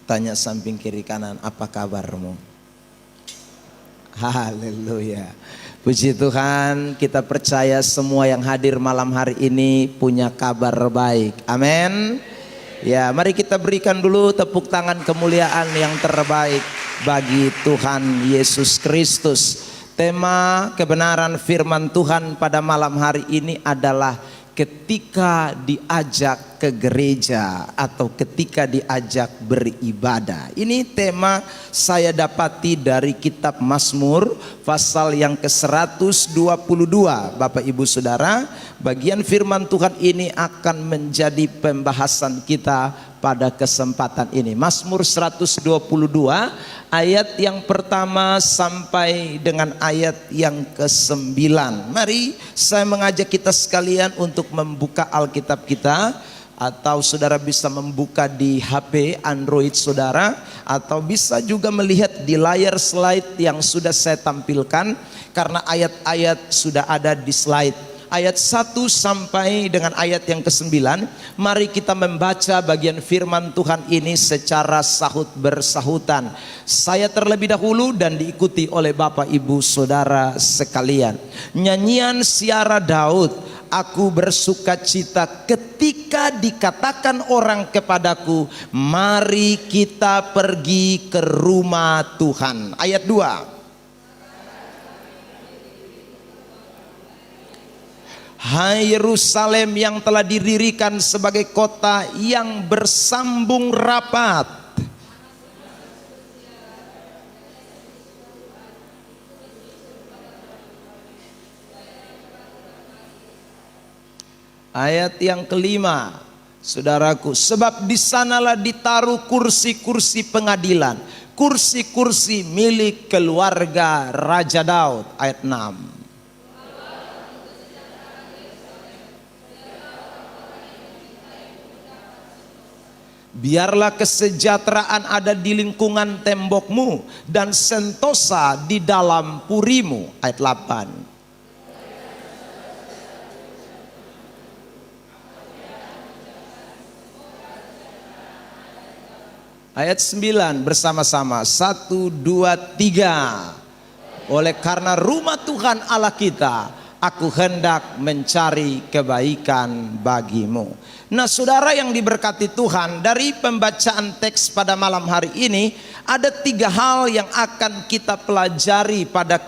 Tanya samping kiri kanan, apa kabarmu? Haleluya. Puji Tuhan, kita percaya semua yang hadir malam hari ini punya kabar baik. Amin. Ya, mari kita berikan dulu tepuk tangan kemuliaan yang terbaik bagi Tuhan Yesus Kristus. Tema kebenaran firman Tuhan pada malam hari ini adalah ketika diajak ke gereja atau ketika diajak beribadah. Ini tema saya dapati dari kitab Mazmur pasal yang ke-122. Bapak Ibu Saudara, bagian firman Tuhan ini akan menjadi pembahasan kita pada kesempatan ini. Mazmur 122 ayat yang pertama sampai dengan ayat yang ke-9. Mari saya mengajak kita sekalian untuk membuka Alkitab kita, atau saudara bisa membuka di HP Android saudara, atau bisa juga melihat di layar slide yang sudah saya tampilkan, karena ayat-ayat sudah ada di slide. Ayat 1 sampai dengan ayat yang ke-9. Mari kita membaca bagian firman Tuhan ini secara sahut bersahutan. Saya terlebih dahulu dan diikuti oleh Bapak Ibu Saudara sekalian. Nyanyian Siara Daud, aku bersuka cita ketika dikatakan orang kepadaku, mari kita pergi ke rumah Tuhan. Ayat 2. Hai Yerusalem yang telah didirikan sebagai kota yang bersambung rapat. Ayat yang kelima, saudaraku, sebab di sanalah ditaruh kursi-kursi pengadilan, kursi-kursi milik keluarga Raja Daud. Ayat 6. Biarlah kesejahteraan ada di lingkungan tembokmu dan sentosa di dalam purimu. Ayat 8. Ayat 9 bersama-sama. 1, 2, 3. Oleh karena rumah Tuhan Allah kita, aku hendak mencari kebaikan bagimu. Nah saudara yang diberkati Tuhan, dari pembacaan teks pada malam hari ini ada 3 hal yang akan kita pelajari pada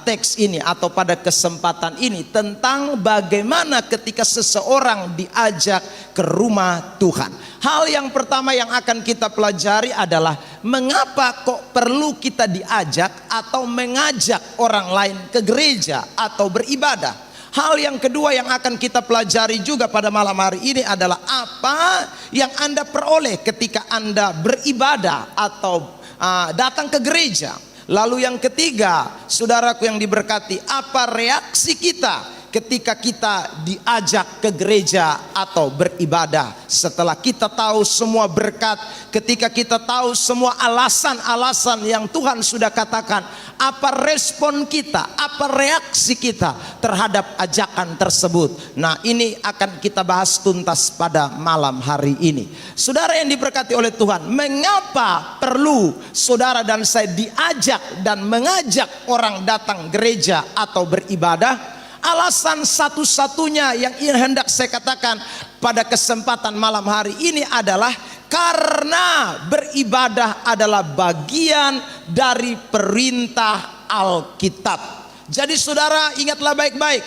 teks ini atau pada kesempatan ini, tentang bagaimana ketika seseorang diajak ke rumah Tuhan. Hal yang pertama yang akan kita pelajari adalah mengapa kok perlu kita diajak atau mengajak orang lain ke gereja atau beribadah. Hal yang kedua yang akan kita pelajari juga pada malam hari ini adalah apa yang Anda peroleh ketika Anda beribadah atau datang ke gereja. Lalu yang ketiga, saudaraku yang diberkati, apa reaksi kita ketika kita diajak ke gereja atau beribadah? Setelah kita tahu semua berkat, ketika kita tahu semua alasan-alasan yang Tuhan sudah katakan, apa respon kita, apa reaksi kita terhadap ajakan tersebut? Nah ini akan kita bahas tuntas pada malam hari ini. Saudara yang diberkati oleh Tuhan, mengapa perlu saudara dan saya diajak dan mengajak orang datang gereja atau beribadah? Alasan satu-satunya yang hendak saya katakan pada kesempatan malam hari ini adalah karena beribadah adalah bagian dari perintah Alkitab. Jadi saudara ingatlah baik-baik,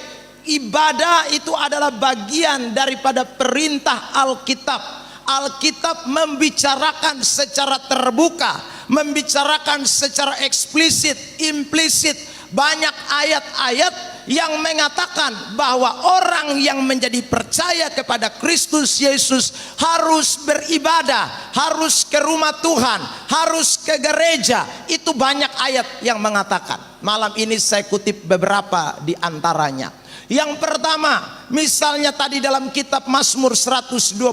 ibadah itu adalah bagian daripada perintah Alkitab. Alkitab membicarakan secara terbuka, membicarakan secara eksplisit, implisit, banyak ayat-ayat yang mengatakan bahwa orang yang menjadi percaya kepada Kristus Yesus harus beribadah, harus ke rumah Tuhan, harus ke gereja. Itu banyak ayat yang mengatakan. Malam ini saya kutip beberapa di antaranya. Yang pertama, misalnya tadi dalam kitab Mazmur 122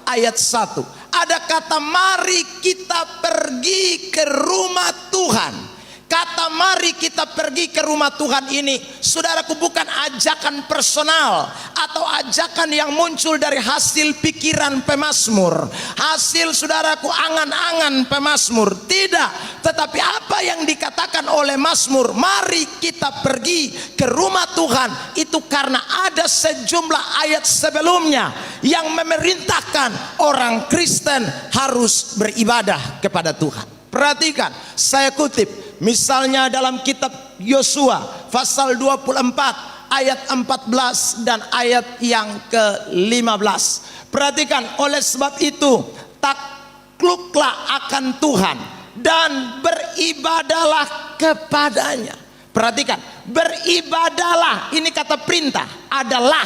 ayat 1, ada kata mari kita pergi ke rumah Tuhan. Kata mari kita pergi ke rumah Tuhan ini, saudaraku, bukan ajakan personal atau ajakan yang muncul dari hasil pikiran pemazmur, hasil saudaraku angan-angan pemazmur. Tidak, tetapi apa yang dikatakan oleh mazmur, mari kita pergi ke rumah Tuhan, itu karena ada sejumlah ayat sebelumnya yang memerintahkan orang Kristen harus beribadah kepada Tuhan. Perhatikan, saya kutip misalnya dalam kitab Yosua pasal 24 ayat 14 dan ayat yang ke-15. Perhatikan, oleh sebab itu takluklah akan Tuhan dan beribadalah kepadanya. Perhatikan, beribadalah, ini kata perintah, adalah,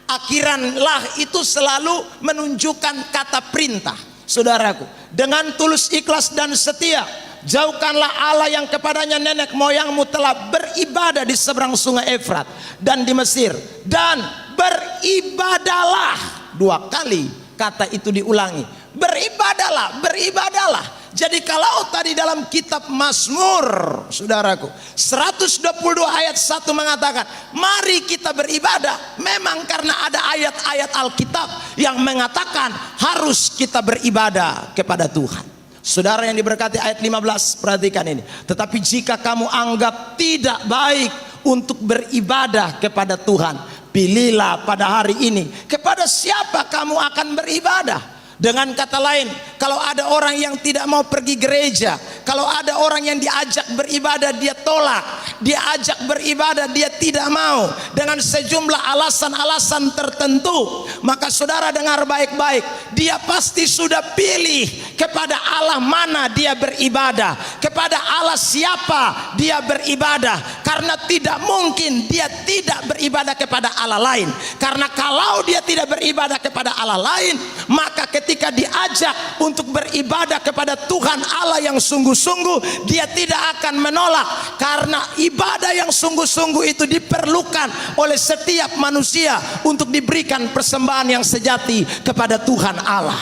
akhiran lah itu selalu menunjukkan kata perintah. Saudaraku, dengan tulus, ikhlas dan setia, jauhkanlah Allah yang kepadanya nenek moyangmu telah beribadah di seberang sungai Efrat dan di Mesir. Dan beribadalah, 2 kali kata itu diulangi, beribadalah, beribadalah. Jadi kalau tadi dalam kitab Mazmur, saudaraku, 122 ayat 1 mengatakan mari kita beribadah, memang karena ada ayat-ayat Alkitab yang mengatakan harus kita beribadah kepada Tuhan. Saudara yang diberkati, ayat 15, perhatikan ini. Tetapi jika kamu anggap tidak baik untuk beribadah kepada Tuhan, pilihlah pada hari ini kepada siapa kamu akan beribadah. Dengan kata lain, kalau ada orang yang tidak mau pergi gereja, kalau ada orang yang diajak beribadah dia tolak, dia ajak beribadah dia tidak mau, dengan sejumlah alasan-alasan tertentu, maka saudara dengar baik-baik, dia pasti sudah pilih kepada Allah mana dia beribadah, kepada Allah siapa dia beribadah. Karena tidak mungkin dia tidak beribadah kepada Allah lain. Karena kalau dia tidak beribadah kepada Allah lain, maka ketika diajak untuk beribadah kepada Tuhan Allah yang sungguh-sungguh, dia tidak akan menolak. Karena ibadah yang sungguh-sungguh itu diperlukan oleh setiap manusia untuk diberikan persembahan yang sejati kepada Tuhan Allah.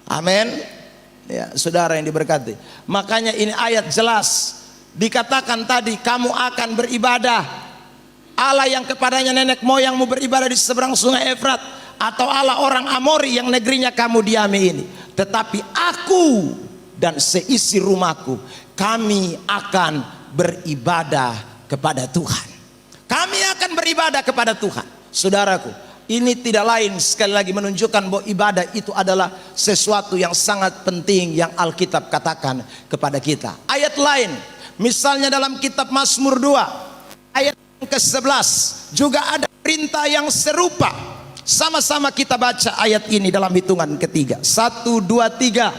Amin. Ya, saudara yang diberkati, makanya ini ayat jelas dikatakan tadi, kamu akan beribadah Allah yang kepadanya nenek moyangmu beribadah di seberang sungai Efrat, atau Allah orang Amori yang negerinya kamu diami ini. Tetapi aku dan seisi rumahku, kami akan beribadah kepada Tuhan. Kami akan beribadah kepada Tuhan. Saudaraku, ini tidak lain sekali lagi menunjukkan bahwa ibadah itu adalah sesuatu yang sangat penting yang Alkitab katakan kepada kita. Ayat lain, misalnya dalam kitab Mazmur 2 ayat ke-11 juga ada perintah yang serupa. Sama-sama kita baca ayat ini dalam hitungan ketiga. 1, 2, 3.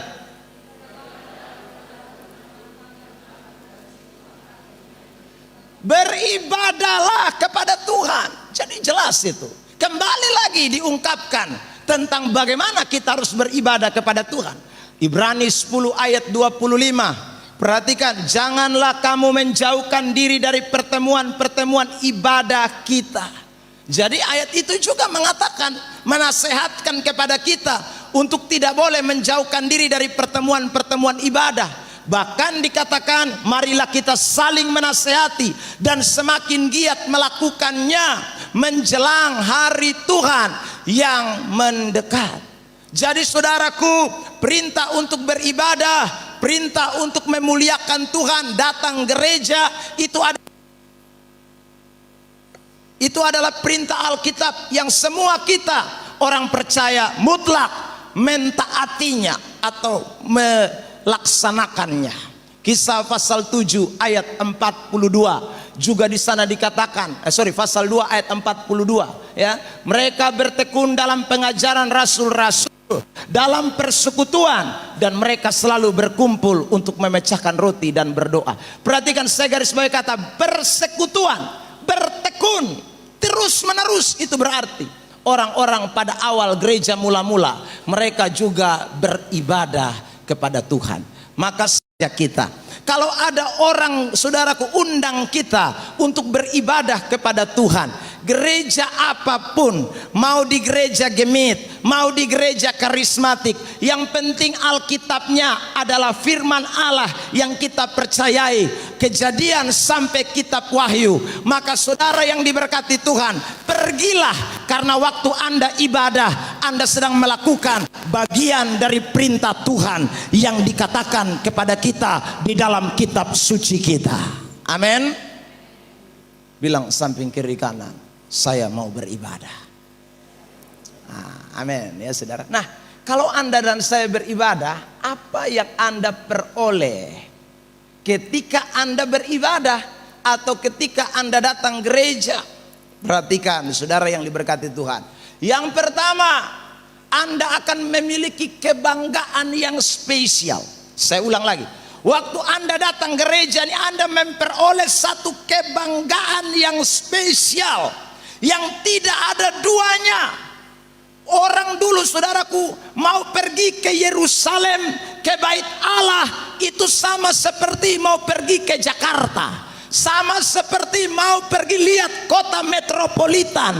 Beribadahlah kepada Tuhan. Jadi jelas itu. Kembali lagi diungkapkan tentang bagaimana kita harus beribadah kepada Tuhan. Ibrani 10 ayat 25. Perhatikan, janganlah kamu menjauhkan diri dari pertemuan-pertemuan ibadah kita. Jadi ayat itu juga mengatakan, menasehatkan kepada kita untuk tidak boleh menjauhkan diri dari pertemuan-pertemuan ibadah. Bahkan dikatakan, marilah kita saling menasehati dan semakin giat melakukannya menjelang hari Tuhan yang mendekat. Jadi saudaraku, perintah untuk beribadah, perintah untuk memuliakan Tuhan, datang gereja, itu adalah perintah Alkitab yang semua kita orang percaya mutlak mentaatinya atau melaksanakannya. Kisah pasal 7 ayat 42 juga di sana dikatakan, pasal 2 ayat 42 ya. Mereka bertekun dalam pengajaran rasul-rasul, dalam persekutuan, dan mereka selalu berkumpul untuk memecahkan roti dan berdoa. Perhatikan, saya garis bawahi kata persekutuan, bertekun terus menerus. Itu berarti orang-orang pada awal gereja mula-mula mereka juga beribadah kepada Tuhan. Maka kita, kalau ada orang saudaraku undang kita untuk beribadah kepada Tuhan, gereja apapun, mau di gereja Gemit, mau di gereja karismatik, yang penting Alkitabnya adalah firman Allah yang kita percayai, Kejadian sampai kitab Wahyu. Maka saudara yang diberkati Tuhan, pergilah, karena waktu Anda ibadah, Anda sedang melakukan bagian dari perintah Tuhan yang dikatakan kepada kita di dalam kitab suci kita. Amin. Bilang samping kiri kanan, saya mau beribadah. Amin ya saudara. Nah, kalau Anda dan saya beribadah, apa yang Anda peroleh ketika Anda beribadah atau ketika Anda datang gereja? Perhatikan saudara yang diberkati Tuhan. Yang pertama, Anda akan memiliki kebanggaan yang spesial. Saya ulang lagi. Waktu Anda datang gereja ini, Anda memperoleh satu kebanggaan yang spesial, yang tidak ada duanya. Orang dulu saudaraku mau pergi ke Yerusalem, ke bait Allah, itu sama seperti mau pergi ke Jakarta, sama seperti mau pergi lihat kota metropolitan,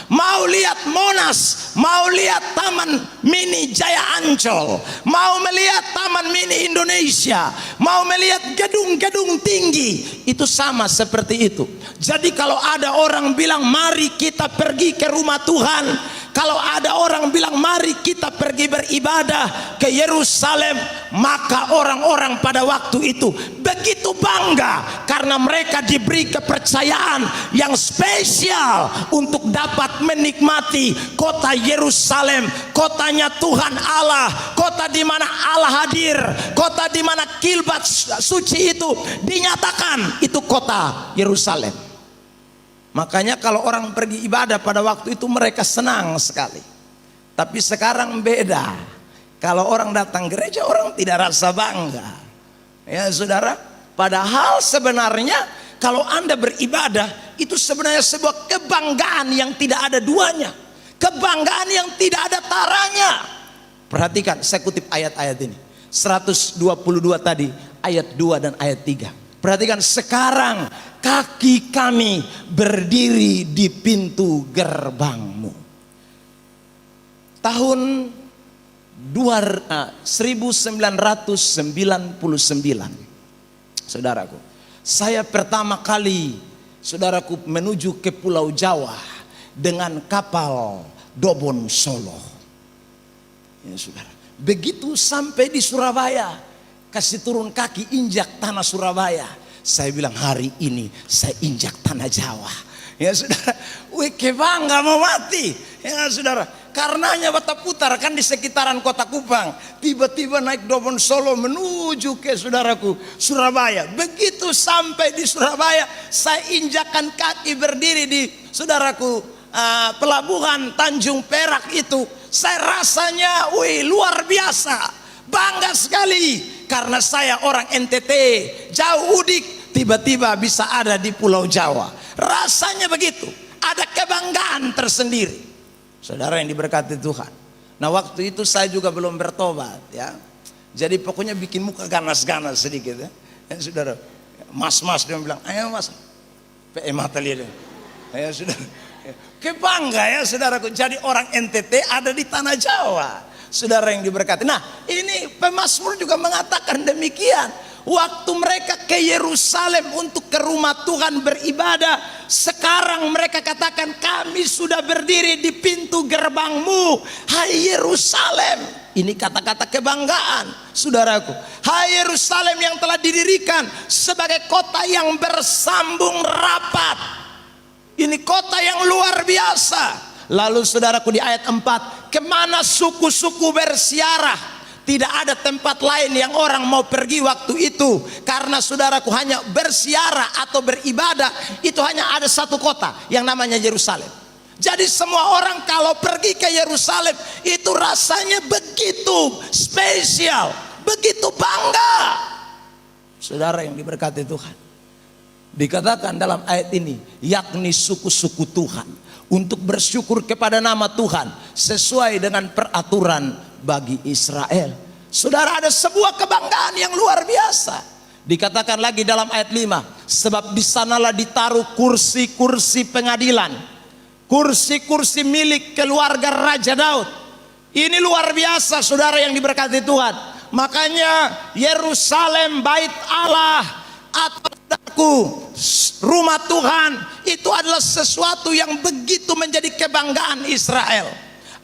mau lihat Monas, mau lihat Taman Mini Jaya Ancol, mau melihat Taman Mini Indonesia, mau melihat gedung-gedung tinggi. Itu sama seperti itu. Jadi kalau ada orang bilang mari kita pergi ke rumah Tuhan, kalau ada orang bilang mari kita pergi beribadah ke Yerusalem, maka orang-orang pada waktu itu begitu bangga karena mereka diberi kepercayaan yang spesial untuk dapat menikmati kota Yerusalem, kotanya Tuhan Allah, kota di mana Allah hadir, kota di mana kilbat suci itu dinyatakan, itu kota Yerusalem. Makanya kalau orang pergi ibadah pada waktu itu mereka senang sekali. Tapi sekarang beda. Kalau orang datang gereja, orang tidak rasa bangga. Ya saudara, padahal sebenarnya kalau Anda beribadah, itu sebenarnya sebuah kebanggaan yang tidak ada duanya, kebanggaan yang tidak ada taranya. Perhatikan, saya kutip ayat-ayat ini, 122 tadi, ayat 2 dan ayat 3. Perhatikan, sekarang kaki kami berdiri di pintu gerbangmu. Tahun 1999, saudaraku, saya pertama kali, saudaraku, menuju ke Pulau Jawa dengan kapal Dobon Solo. Ya saudara, begitu sampai di Surabaya, kasih turun kaki injak tanah Surabaya, saya bilang hari ini saya injak tanah Jawa. Ya saudara, wih kebangga mau mati. Ya saudara, karenanya bata putar kan di sekitaran kota Kupang, tiba-tiba naik Dobon Solo menuju ke saudaraku Surabaya. Begitu sampai di Surabaya, saya injakan kaki berdiri di saudaraku pelabuhan Tanjung Perak itu. Saya rasanya wih luar biasa, bangga sekali. Karena saya orang NTT, jauh udik, tiba-tiba bisa ada di Pulau Jawa. Rasanya begitu, ada kebanggaan tersendiri. Saudara yang diberkati Tuhan. Nah waktu itu saya juga belum bertobat ya. Jadi pokoknya bikin muka ganas-ganas sedikit ya. Ya saudara, mas-mas dia bilang, ayo mas, PM mata lihat. Ya saudara, kebangga ya saudaraku. Jadi orang NTT ada di tanah Jawa. Saudara yang diberkati. Nah ini pemazmur juga mengatakan demikian. Waktu mereka ke Yerusalem untuk ke rumah Tuhan beribadah, sekarang mereka katakan kami sudah berdiri di pintu gerbangmu, hai Yerusalem. Ini kata-kata kebanggaan saudaraku. Hai Yerusalem yang telah didirikan sebagai kota yang bersambung rapat. Ini kota yang luar biasa. Lalu saudaraku di ayat 4, kemana suku-suku bersiarah? Tidak ada tempat lain yang orang mau pergi waktu itu. Karena saudaraku hanya bersiarah atau beribadah, itu hanya ada satu kota yang namanya Yerusalem. Jadi semua orang kalau pergi ke Yerusalem itu rasanya begitu spesial, begitu bangga. Saudara yang diberkati Tuhan, dikatakan dalam ayat ini, yakni suku-suku Tuhan, untuk bersyukur kepada nama Tuhan sesuai dengan peraturan bagi Israel. Saudara, ada sebuah kebanggaan yang luar biasa. Dikatakan lagi dalam ayat 5, sebab di sanalah ditaruh kursi-kursi pengadilan kursi-kursi milik keluarga Raja Daud. Ini luar biasa saudara yang diberkati Tuhan. Makanya Yerusalem, bait Allah, atau rumah Tuhan itu adalah sesuatu yang begitu menjadi kebanggaan Israel.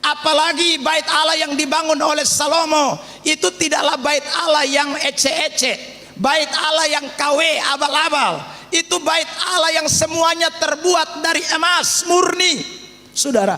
Apalagi bait Allah yang dibangun oleh Salomo itu tidaklah bait Allah yang ece-ece, bait Allah yang KW abal-abal. Itu bait Allah yang semuanya terbuat dari emas murni. Saudara,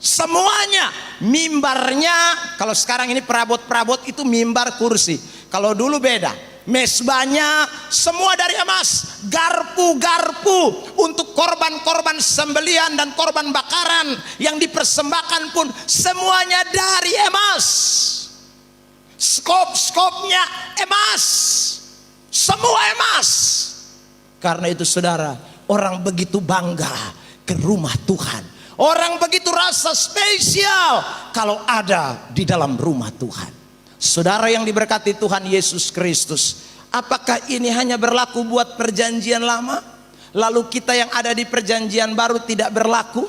semuanya, mimbarnya, kalau sekarang ini perabot-perabot itu mimbar kursi. Kalau dulu beda, mesbahnya semua dari emas, garpu-garpu untuk korban-korban sembelian dan korban bakaran yang dipersembahkan pun semuanya dari emas. Skop-skopnya emas, semua emas. Karena itu saudara, orang begitu bangga ke rumah Tuhan. Orang begitu rasa spesial kalau ada di dalam rumah Tuhan. Saudara yang diberkati Tuhan Yesus Kristus, apakah ini hanya berlaku buat perjanjian lama, lalu kita yang ada di perjanjian baru tidak berlaku?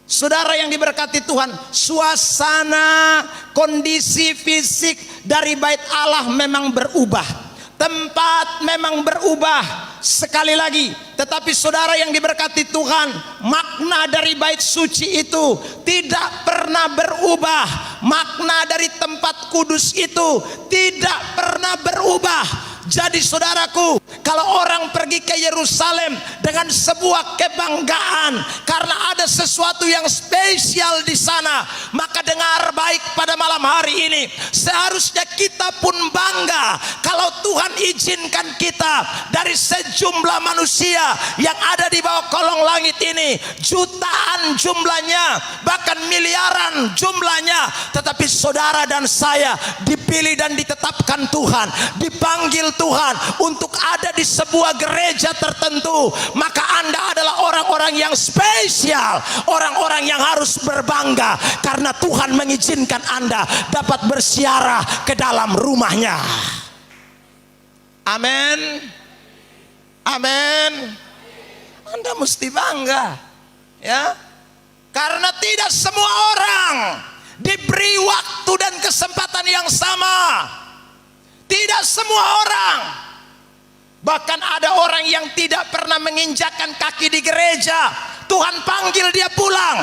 Saudara yang diberkati Tuhan, suasana, kondisi fisik dari bait Allah memang berubah, tempat memang berubah. Sekali lagi, tetapi saudara yang diberkati Tuhan, makna dari bait suci itu tidak pernah berubah. Makna dari tempat kudus itu tidak pernah berubah. Jadi saudaraku, kalau orang pergi ke Yerusalem dengan sebuah kebanggaan karena ada sesuatu yang spesial di sana, maka dengar baik pada malam hari ini, seharusnya kita pun bangga kalau Tuhan izinkan kita dari sejumlah manusia yang ada di bawah kolong langit ini, jutaan jumlahnya, bahkan miliaran jumlahnya, tetapi saudara dan saya dipilih dan ditetapkan Tuhan, dipanggil Tuhan untuk ada di sebuah gereja tertentu. Maka Anda adalah orang-orang yang spesial, orang-orang yang harus berbangga karena Tuhan mengizinkan Anda dapat bersiarah ke dalam rumahnya. Amin, amin. Anda mesti bangga, ya, karena tidak semua orang diberi waktu dan kesempatan yang sama. Tidak semua orang, bahkan ada orang yang tidak pernah menginjakkan kaki di gereja, Tuhan panggil dia pulang.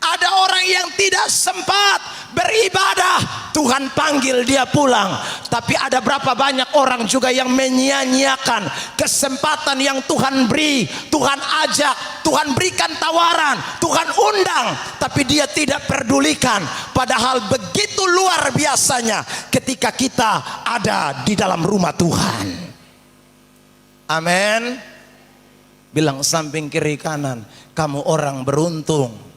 Ada orang yang tidak sempat beribadah, Tuhan panggil dia pulang. Tapi ada berapa banyak orang juga yang menyia-nyiakan kesempatan yang Tuhan beri, Tuhan ajak, Tuhan berikan tawaran, Tuhan undang, tapi dia tidak pedulikan. Padahal begitu luar biasanya ketika kita ada di dalam rumah Tuhan. Amin. Bilang samping kiri kanan, kamu orang beruntung.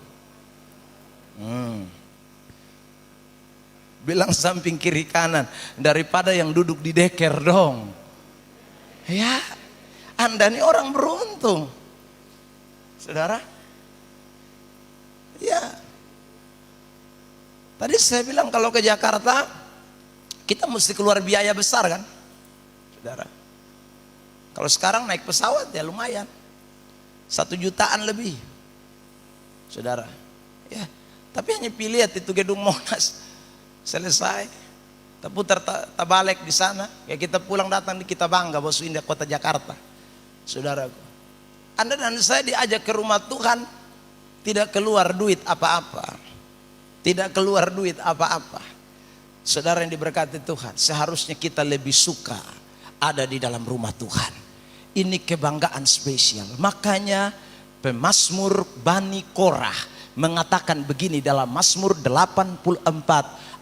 Bilang samping kiri kanan, daripada yang duduk di deker dong. Ya, Anda ini orang beruntung, saudara. Ya, tadi saya bilang kalau ke Jakarta kita mesti keluar biaya besar kan, saudara. Kalau sekarang naik pesawat ya lumayan, 1 jutaan lebih, saudara. Ya, tapi hanya pilih itu gedung Monas, selesai, terputar balik di sana, ya kita pulang datang kita bangga bahwa indah kota Jakarta, saudaraku. Anda dan saya diajak ke rumah Tuhan, tidak keluar duit apa-apa, tidak keluar duit apa-apa. Saudara yang diberkati Tuhan, seharusnya kita lebih suka ada di dalam rumah Tuhan. Ini kebanggaan spesial. Makanya pemazmur Bani Korah mengatakan begini dalam Mazmur 84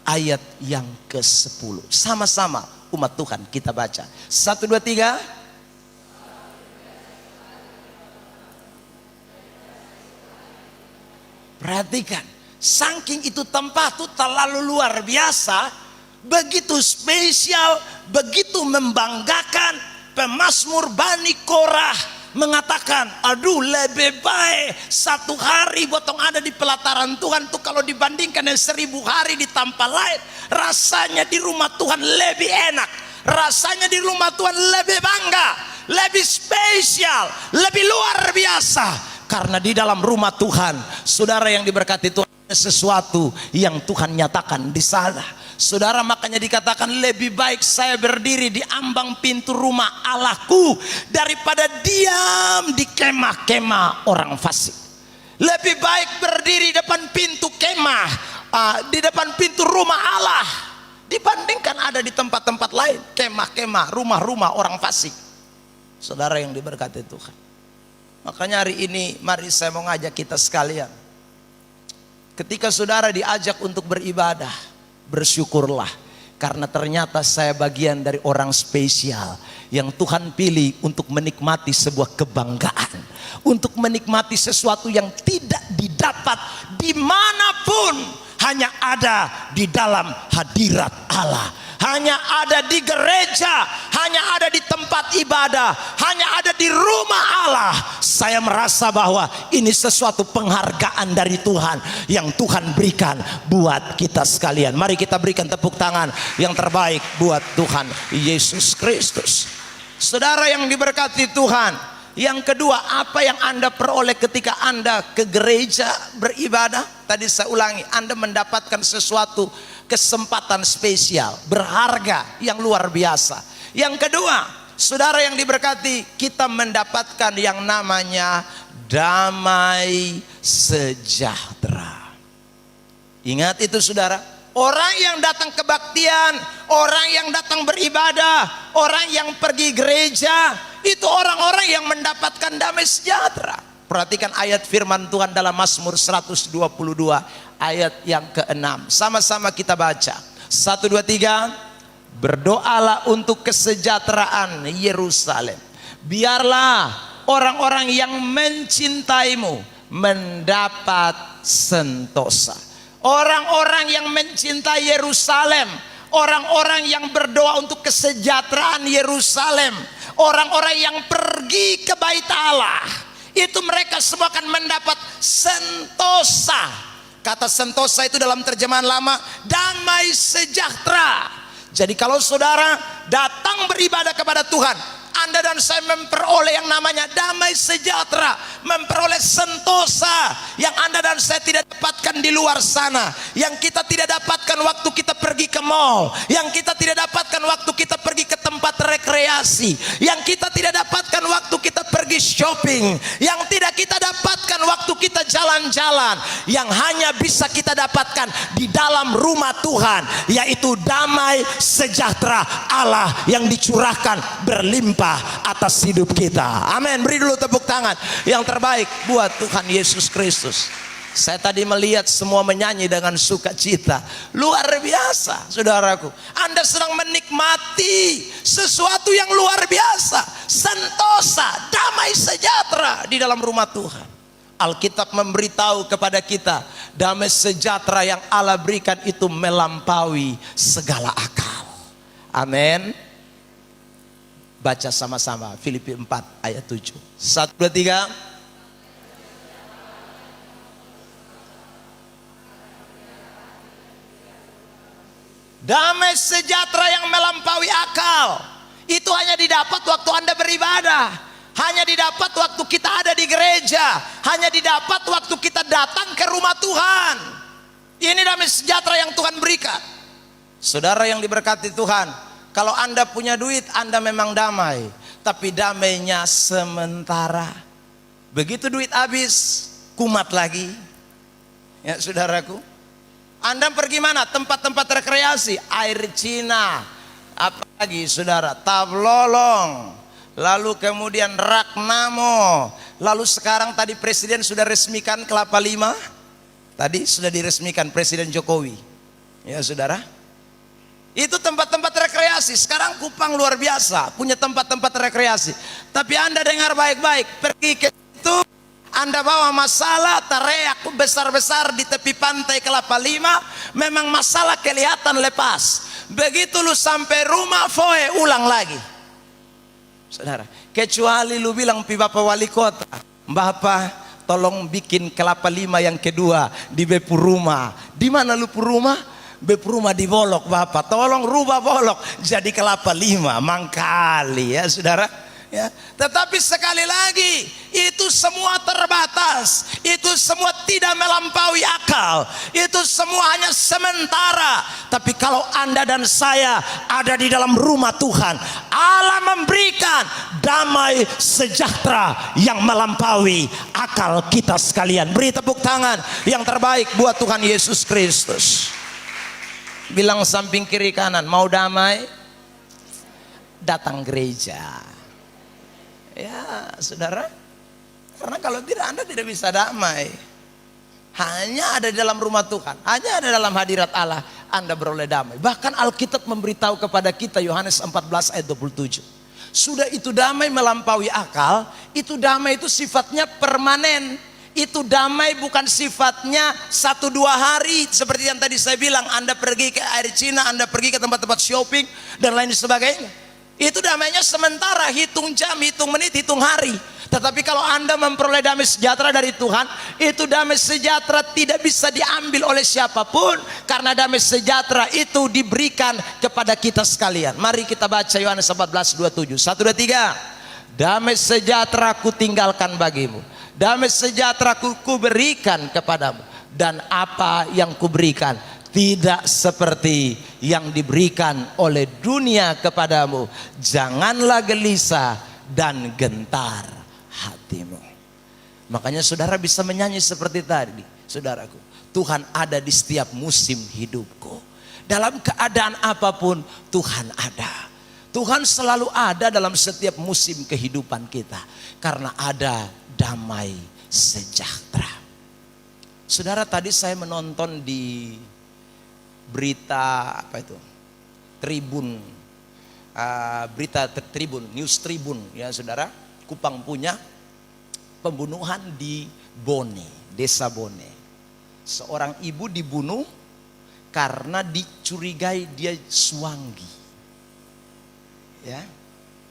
ayat yang ke-10. Sama-sama umat Tuhan kita baca. 1, 2, 3. Perhatikan, saking itu tempat itu terlalu luar biasa, begitu spesial, begitu membanggakan. Pemazmur Bani Korah mengatakan, aduh lebih baik 1 hari potong ada di pelataran Tuhan tuh kalau dibandingkan dengan 1000 hari di tempat lain. Rasanya di rumah Tuhan lebih enak, rasanya di rumah Tuhan lebih bangga, lebih spesial, lebih luar biasa. Karena di dalam rumah Tuhan, saudara yang diberkati Tuhan, sesuatu yang Tuhan nyatakan di sana. Saudara, makanya dikatakan lebih baik saya berdiri di ambang pintu rumah Allahku daripada diam di kemah-kemah orang fasik. Lebih baik berdiri di depan pintu kemah, di depan pintu rumah Allah, dibandingkan ada di tempat-tempat lain, kemah-kemah, rumah-rumah orang fasik. Saudara yang diberkati Tuhan, makanya hari ini mari saya mau ngajak kita sekalian, ketika saudara diajak untuk beribadah, bersyukurlah, karena ternyata saya bagian dari orang spesial yang Tuhan pilih untuk menikmati sebuah kebanggaan, untuk menikmati sesuatu yang tidak didapat dimanapun, hanya ada di dalam hadirat Allah, hanya ada di gereja, hanya ada di tempat ibadah, hanya ada di rumah Allah. Saya merasa bahwa ini sesuatu penghargaan dari Tuhan yang Tuhan berikan buat kita sekalian. Mari kita berikan tepuk tangan yang terbaik buat Tuhan Yesus Kristus. Saudara yang diberkati Tuhan, yang kedua, apa yang Anda peroleh ketika Anda ke gereja beribadah? Tadi saya ulangi, Anda mendapatkan sesuatu kesempatan spesial, berharga yang luar biasa. Yang kedua, saudara yang diberkati, kita mendapatkan yang namanya damai sejahtera. Ingat itu saudara, orang yang datang kebaktian, orang yang datang beribadah, orang yang pergi gereja, itu orang-orang yang mendapatkan damai sejahtera. Perhatikan ayat firman Tuhan dalam Mazmur 122 ayat yang ke-6. Sama-sama kita baca. 1, 2, 3. Berdoalah untuk kesejahteraan Yerusalem. Biarlah orang-orang yang mencintaimu mendapat sentosa. Orang-orang yang mencintai Yerusalem, orang-orang yang berdoa untuk kesejahteraan Yerusalem, orang-orang yang pergi ke bait Allah, itu mereka semua akan mendapat sentosa. Kata sentosa itu dalam terjemahan lama damai sejahtera. Jadi kalau saudara datang beribadah kepada Tuhan, Anda dan saya memperoleh yang namanya damai sejahtera, memperoleh sentosa yang Anda dan saya tidak dapatkan di luar sana, yang kita tidak dapatkan waktu kita pergi ke mall, yang kita tidak dapatkan waktu kita pergi ke tempat rekreasi, yang kita tidak dapatkan waktu kita pergi shopping, yang tidak kita dapatkan waktu kita jalan-jalan, yang hanya bisa kita dapatkan di dalam rumah Tuhan, yaitu damai sejahtera Allah yang dicurahkan berlimpah atas hidup kita. Amin. Beri dulu tepuk tangan yang terbaik buat Tuhan Yesus Kristus. Saya tadi melihat semua menyanyi dengan sukacita. Luar biasa, saudaraku. Anda sedang menikmati sesuatu yang luar biasa, sentosa, damai sejahtera di dalam rumah Tuhan. Alkitab memberitahu kepada kita, damai sejahtera yang Allah berikan itu melampaui segala akal. Amin. Baca sama-sama Filipi 4 ayat 7. 1, 2, 3. Damai sejahtera yang melampaui akal itu hanya didapat waktu Anda beribadah, hanya didapat waktu kita ada di gereja, hanya didapat waktu kita datang ke rumah Tuhan. Ini damai sejahtera yang Tuhan berikan. Saudara yang diberkati Tuhan, kalau Anda punya duit, Anda memang damai, tapi damainya sementara. Begitu duit habis, kumat lagi. Ya saudaraku, Anda pergi mana? Tempat-tempat rekreasi, air Cina, apalagi saudara, Tablolong, lalu kemudian Ragnamo, lalu sekarang tadi Presiden sudah resmikan Kelapa Lima, tadi sudah diresmikan Presiden Jokowi. Ya saudara, itu tempat-tempat rekreasi. Sekarang Kupang luar biasa, punya tempat-tempat rekreasi. Tapi Anda dengar baik-baik, pergi ke situ, Anda bawa masalah tareak besar-besar di tepi pantai Kelapa Lima, memang masalah kelihatan lepas. Begitu lu sampai rumah, foe ulang lagi. Saudara, kecuali lu bilang pi Bapak Wali Kota, Bapak tolong bikin Kelapa Lima yang kedua di Bepu Rumah. Di mana lu rumah? Bepu Rumah di Bolok, Bapak tolong rubah Bolok jadi Kelapa Lima, Mangkali ya saudara. Ya, tetapi sekali lagi itu semua terbatas, itu semua tidak melampaui akal, itu semua hanya sementara. Tapi kalau Anda dan saya ada di dalam rumah Tuhan, Allah memberikan damai sejahtera yang melampaui akal kita sekalian. Beri tepuk tangan yang terbaik buat Tuhan Yesus Kristus. Bilang samping kiri kanan, mau damai? Datang gereja. Ya saudara, karena kalau tidak Anda tidak bisa damai. Hanya ada di dalam rumah Tuhan, hanya ada dalam hadirat Allah Anda beroleh damai. Bahkan Alkitab memberitahu kepada kita, Yohanes 14 ayat 27, sudah itu damai melampaui akal. Itu damai itu sifatnya permanen. Itu damai bukan sifatnya 1-2 hari. Seperti yang tadi saya bilang, Anda pergi ke air Cina, Anda pergi ke tempat-tempat shopping dan lain sebagainya. Itu damainya sementara, hitung jam, hitung menit, hitung hari. Tetapi kalau Anda memperoleh damai sejahtera dari Tuhan, itu damai sejahtera tidak bisa diambil oleh siapapun, karena damai sejahtera itu diberikan kepada kita sekalian. Mari kita baca Yohanes 14:27. 1, 2, 3. Damai sejahtera ku tinggalkan bagimu, damai sejahtera ku berikan kepadamu, dan apa yang kuberikan tidak seperti yang diberikan oleh dunia kepadamu. Janganlah gelisah dan gentar hatimu. Makanya saudara bisa menyanyi seperti tadi, saudaraku. Tuhan ada di setiap musim hidupku. Dalam keadaan apapun Tuhan ada. Tuhan selalu ada dalam setiap musim kehidupan kita, karena ada damai sejahtera. Saudara, tadi saya menonton di berita apa itu, Tribun, berita Tribun, News Tribun ya saudara, Kupang punya pembunuhan di Bone, desa Bone. Seorang ibu dibunuh karena dicurigai dia suanggi. Ya,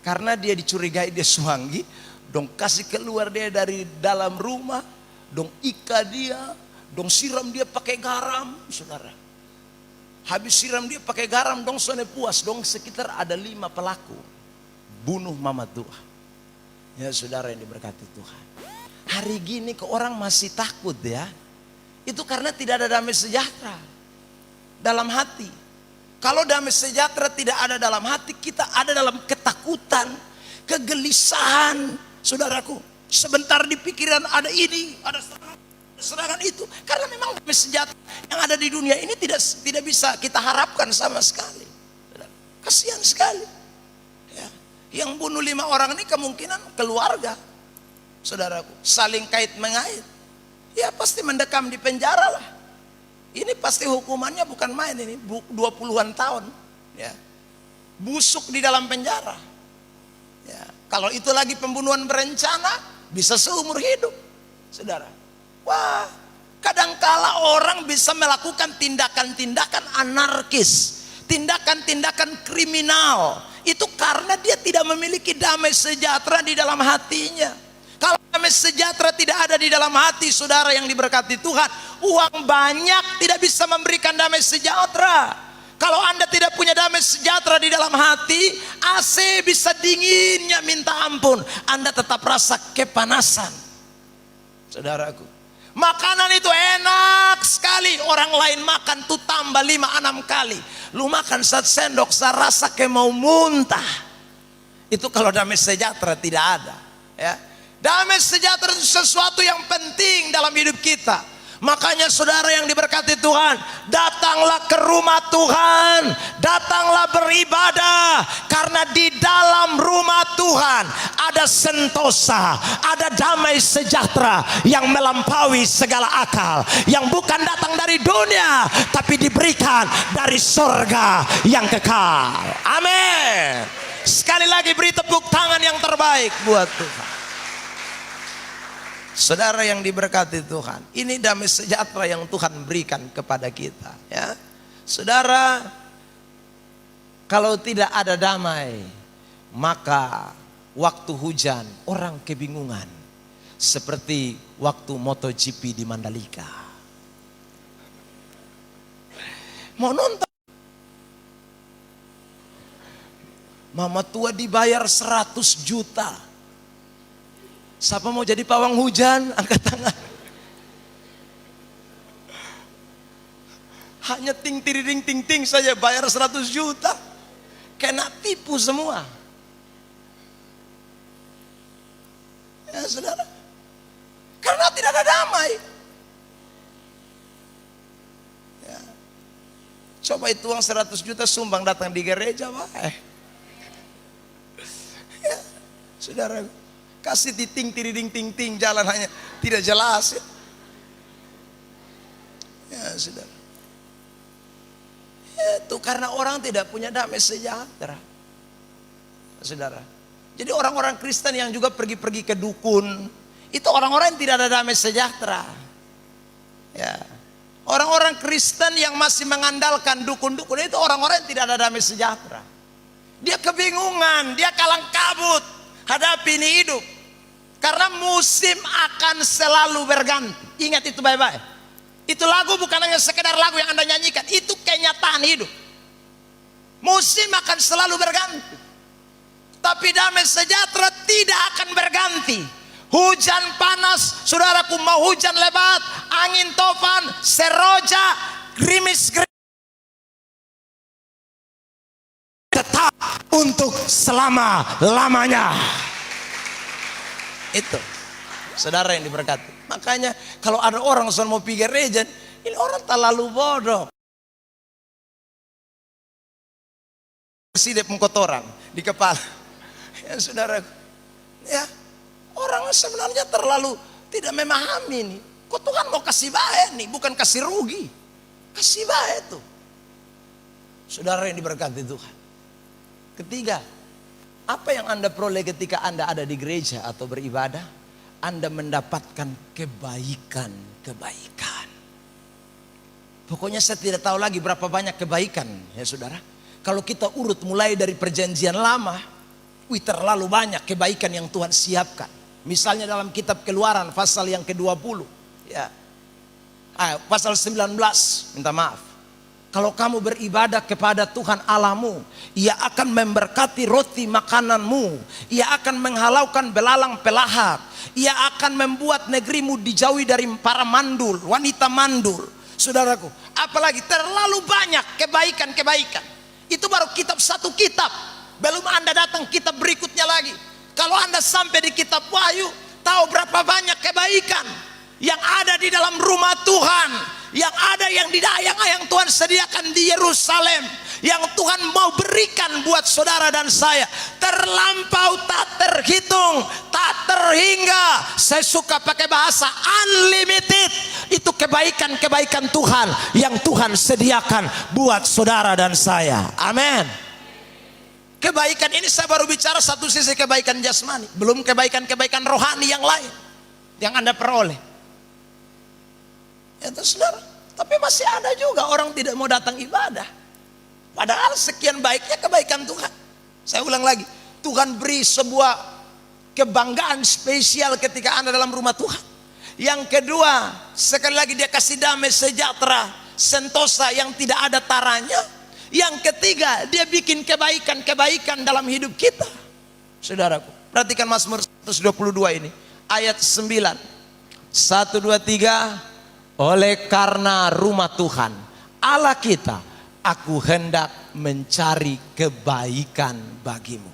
karena dia dicurigai dia suanggi, dong kasih keluar dia dari dalam rumah, dong ika dia, dong siram dia pakai garam, saudara. Habis siram dia pakai garam, dong sone puas, dong sekitar ada 5 pelaku bunuh mama tua. Ya saudara yang diberkati Tuhan. Hari gini ke orang masih takut ya. Itu karena tidak ada damai sejahtera dalam hati. Kalau damai sejahtera tidak ada dalam hati, kita ada dalam ketakutan, kegelisahan, saudaraku. Sebentar di pikiran ada ini, ada serangan itu. Karena memang damai sejahtera yang ada di dunia ini tidak bisa kita harapkan sama sekali. Kasihan sekali. Ya. Yang bunuh 5 orang ini kemungkinan keluarga, saudaraku, saling kait mengait. Ya pasti mendekam di penjara lah. Ini pasti hukumannya bukan main, ini 20-an tahun. Ya. Busuk di dalam penjara. Ya. Kalau itu lagi pembunuhan berencana, bisa seumur hidup, saudara. Wah, kadangkala orang bisa melakukan tindakan-tindakan anarkis, tindakan-tindakan kriminal. Itu karena dia tidak memiliki damai sejahtera di dalam hatinya. Kalau damai sejahtera tidak ada di dalam hati, saudara yang diberkati Tuhan, uang banyak tidak bisa memberikan damai sejahtera. Kalau Anda tidak punya damai sejahtera di dalam hati, AC bisa dinginnya minta ampun, Anda tetap rasa kepanasan, saudaraku. Makanan itu enak sekali, orang lain makan tuh tambah 5-6 kali. Lu makan 1 sendok, saya rasa kayak mau muntah. Itu kalau damai sejahtera tidak ada. Ya. Damai sejahtera itu sesuatu yang penting dalam hidup kita. Makanya saudara yang diberkati Tuhan, datanglah ke rumah Tuhan, datanglah beribadah, karena di dalam rumah Tuhan ada sentosa, ada damai sejahtera yang melampaui segala akal, yang bukan datang dari dunia tapi diberikan dari sorga yang kekal. Amin. Sekali lagi beri tepuk tangan yang terbaik buat Tuhan. Saudara yang diberkati Tuhan, ini damai sejahtera yang Tuhan berikan kepada kita ya. Saudara, kalau tidak ada damai, maka waktu hujan orang kebingungan, seperti waktu MotoGP di Mandalika. Mau nonton Mama tua dibayar 100 juta. Siapa mau jadi pawang hujan? Angkat tangan. Hanya ting saja bayar 100 juta. Kena tipu semua. Ya saudara. Karena tidak ada damai. Ya. Coba itu uang 100 juta sumbang datang di gereja, Pak. Ya, saudara, kasih ting jalan hanya tidak jelas. Ya, saudara. Itu karena orang tidak punya damai sejahtera, saudara. Jadi orang-orang Kristen yang juga pergi-pergi ke dukun, itu orang-orang yang tidak ada damai sejahtera. Ya. Orang-orang Kristen yang masih mengandalkan dukun-dukun itu orang-orang yang tidak ada damai sejahtera. Dia kebingungan, dia kalang kabut hadapi ini hidup. Karena musim akan selalu berganti. Ingat itu baik-baik. Itu lagu bukan hanya sekedar lagu yang Anda nyanyikan, itu kenyataan hidup. Musim akan selalu berganti, tapi damai sejahtera tidak akan berganti. Hujan panas, saudaraku, mau hujan lebat, angin topan, seroja, gerimis tetap untuk selama-lamanya. Itu saudara yang diberkati. Makanya kalau ada orang mau pergi gereja, ini orang terlalu bodoh. Bersih pengkotoran di kepala. Ya saudara, ya orang sebenarnya terlalu tidak memahami nih. Kok Tuhan mau kasih baik nih, bukan kasih rugi. Kasih baik itu. Saudara yang diberkati Tuhan. Ketiga, apa yang Anda peroleh ketika Anda ada di gereja atau beribadah? Anda mendapatkan kebaikan. Pokoknya saya tidak tahu lagi berapa banyak kebaikan, ya saudara. Kalau kita urut mulai dari perjanjian lama, terlalu banyak kebaikan yang Tuhan siapkan. Misalnya dalam kitab Keluaran pasal yang ke-20, ya. Pasal 19, minta maaf. Kalau kamu beribadah kepada Tuhan Allahmu, Ia akan memberkati roti makananmu, Ia akan menghalaukan belalang pelahap, Ia akan membuat negerimu dijauhi dari para mandul, wanita mandul. Saudaraku, apalagi terlalu banyak kebaikan-kebaikan. Itu baru satu kitab. Belum Anda datang kitab berikutnya lagi. Kalau Anda sampai di kitab Wahyu, tahu berapa banyak kebaikan yang ada di dalam rumah Tuhan, yang ada yang Tuhan sediakan di Yerusalem, yang Tuhan mau berikan buat saudara dan saya. Terlampau, tak terhitung, tak terhingga. Saya suka pakai bahasa unlimited. Itu kebaikan-kebaikan Tuhan yang Tuhan sediakan buat saudara dan saya. Amin. Kebaikan ini saya baru bicara satu sisi kebaikan jasmani, belum kebaikan-kebaikan rohani yang lain yang Anda peroleh. Ya saudara, tapi masih ada juga orang tidak mau datang ibadah. Padahal sekian baiknya kebaikan Tuhan. Saya ulang lagi, Tuhan beri sebuah kebanggaan spesial ketika Anda dalam rumah Tuhan. Yang kedua, sekali lagi Dia kasih damai sejahtera, sentosa yang tidak ada taranya. Yang ketiga, Dia bikin kebaikan-kebaikan dalam hidup kita. Saudaraku, perhatikan Mazmur 122 ini, ayat 9. 1, 2, 3. Oleh karena rumah Tuhan Allah kita, aku hendak mencari kebaikan bagimu.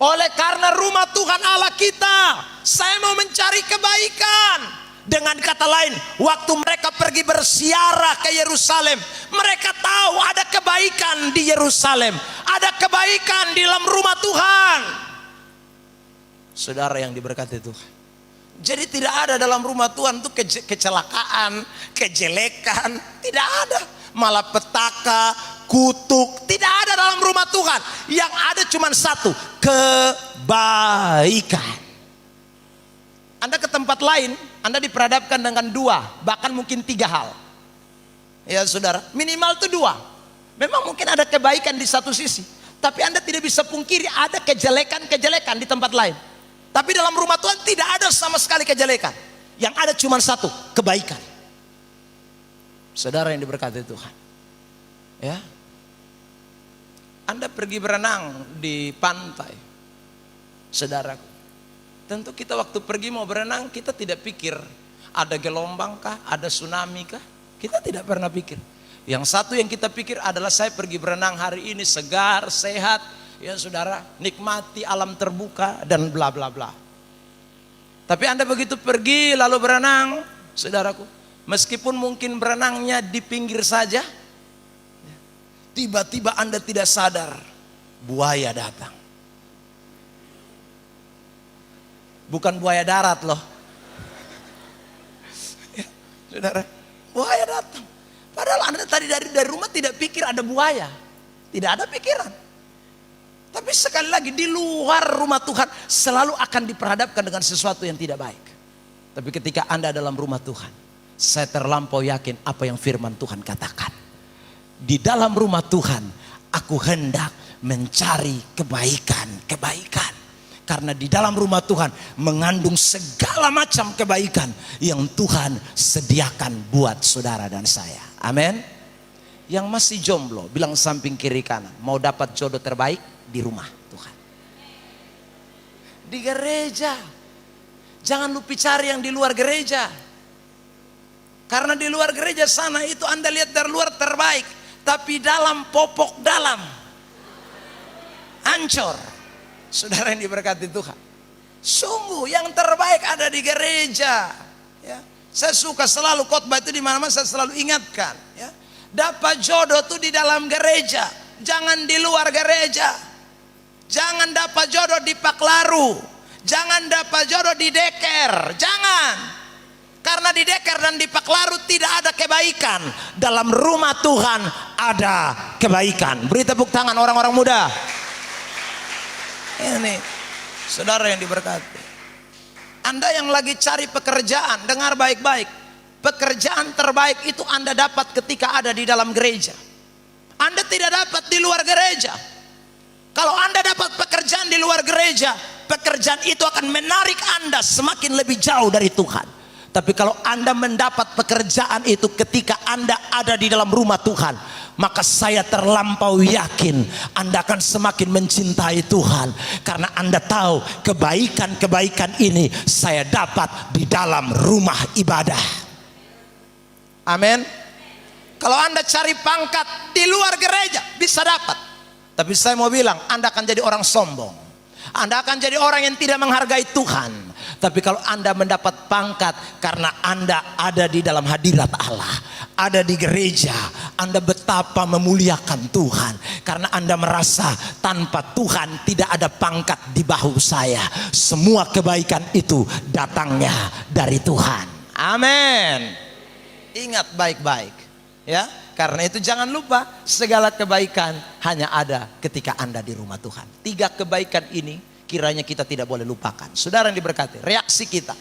Oleh karena rumah Tuhan Allah kita, saya mau mencari kebaikan. Dengan kata lain, waktu mereka pergi bersiarah ke Yerusalem, mereka tahu ada kebaikan di Yerusalem, ada kebaikan di dalam rumah Tuhan. Saudara yang diberkati Tuhan, jadi tidak ada dalam rumah Tuhan itu kecelakaan, kejelekan, tidak ada. Malapetaka, kutuk, tidak ada dalam rumah Tuhan. Yang ada cuma satu, kebaikan. Anda ke tempat lain, Anda diperhadapkan dengan 2, bahkan mungkin 3 hal. Ya saudara, minimal itu 2. Memang mungkin ada kebaikan di satu sisi, tapi Anda tidak bisa pungkiri ada kejelekan-kejelekan di tempat lain. Tapi dalam rumah Tuhan tidak ada sama sekali kejelekan. Yang ada cuma satu, kebaikan. Saudara yang diberkati Tuhan, ya. Anda pergi berenang di pantai, saudaraku. Tentu kita waktu pergi mau berenang, kita tidak pikir ada gelombang kah, ada tsunami kah. Kita tidak pernah pikir. Yang satu yang kita pikir adalah saya pergi berenang hari ini segar, sehat, ya saudara, nikmati alam terbuka dan bla bla bla. Tapi Anda begitu pergi lalu berenang, saudaraku, meskipun mungkin berenangnya di pinggir saja, tiba-tiba Anda tidak sadar, buaya datang. Bukan buaya darat loh. Ya, saudara, buaya datang. Padahal Anda tadi dari rumah tidak pikir ada buaya. Tidak ada pikiran. Tapi sekali lagi di luar rumah Tuhan selalu akan diperhadapkan dengan sesuatu yang tidak baik. Tapi ketika Anda dalam rumah Tuhan, saya terlampau yakin apa yang firman Tuhan katakan. Di dalam rumah Tuhan aku hendak mencari kebaikan. Karena di dalam rumah Tuhan mengandung segala macam kebaikan yang Tuhan sediakan buat saudara dan saya. Amin. Yang masih jomblo, bilang samping kiri kanan, mau dapat jodoh terbaik di rumah Tuhan. Di gereja. Jangan lupa cari yang di luar gereja. Karena di luar gereja sana itu Anda lihat dari luar terbaik, tapi dalam popok dalam hancur. Saudara yang diberkati Tuhan, sungguh yang terbaik ada di gereja. Ya, saya suka selalu khotbah itu di mana-mana saya selalu ingatkan. Ya, dapat jodoh itu di dalam gereja, jangan di luar gereja. Jangan dapat jodoh di Paklaru, jangan dapat jodoh di Deker, jangan. Karena di Deker dan di Paklaru tidak ada kebaikan. Dalam rumah Tuhan ada kebaikan. Beri tepuk tangan orang-orang muda. Ini saudara yang diberkati. Anda yang lagi cari pekerjaan, dengar baik-baik. Pekerjaan terbaik itu Anda dapat ketika ada di dalam gereja. Anda tidak dapat di luar gereja. Kalau Anda dapat pekerjaan di luar gereja, pekerjaan itu akan menarik Anda semakin lebih jauh dari Tuhan. Tapi kalau Anda mendapat pekerjaan itu ketika Anda ada di dalam rumah Tuhan, maka saya terlampau yakin Anda akan semakin mencintai Tuhan. Karena Anda tahu kebaikan-kebaikan ini saya dapat di dalam rumah ibadah. Amin. Kalau Anda cari pangkat di luar gereja bisa dapat. Tapi saya mau bilang Anda akan jadi orang sombong. Anda akan jadi orang yang tidak menghargai Tuhan. Tapi kalau Anda mendapat pangkat karena Anda ada di dalam hadirat Allah, ada di gereja, Anda betapa memuliakan Tuhan. Karena Anda merasa tanpa Tuhan tidak ada pangkat di bahu saya. Semua kebaikan itu datangnya dari Tuhan. Amin. Ingat baik-baik, ya. Karena itu jangan lupa segala kebaikan hanya ada ketika Anda di rumah Tuhan. 3 kebaikan ini kiranya kita tidak boleh lupakan. Saudara yang diberkati, reaksi kita.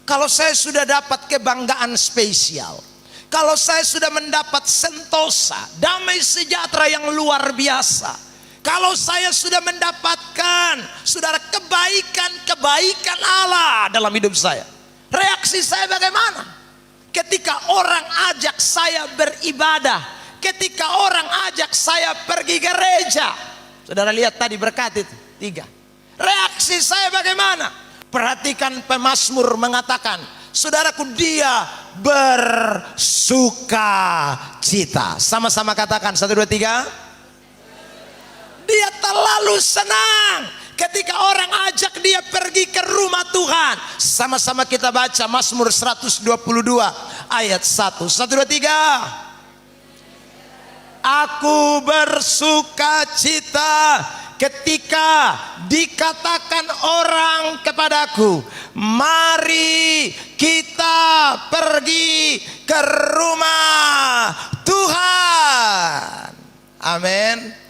Kalau saya sudah dapat kebanggaan spesial, kalau saya sudah mendapat sentosa, damai sejahtera yang luar biasa, kalau saya sudah mendapatkan, saudara, kebaikan Allah dalam hidup saya, reaksi saya bagaimana? Ketika orang ajak saya beribadah, ketika orang ajak saya pergi gereja. Saudara lihat tadi berkat itu 3. Reaksi saya bagaimana? Perhatikan pemazmur mengatakan, saudaraku, dia bersuka cita. Sama-sama katakan 1, 2, 3. Dia terlalu senang ketika orang ajak dia pergi ke rumah Tuhan. Sama-sama kita baca Mazmur 122 ayat 1. 1, 2, 3. Aku bersuka cita ketika dikatakan orang kepadaku, mari kita pergi ke rumah Tuhan. Amin.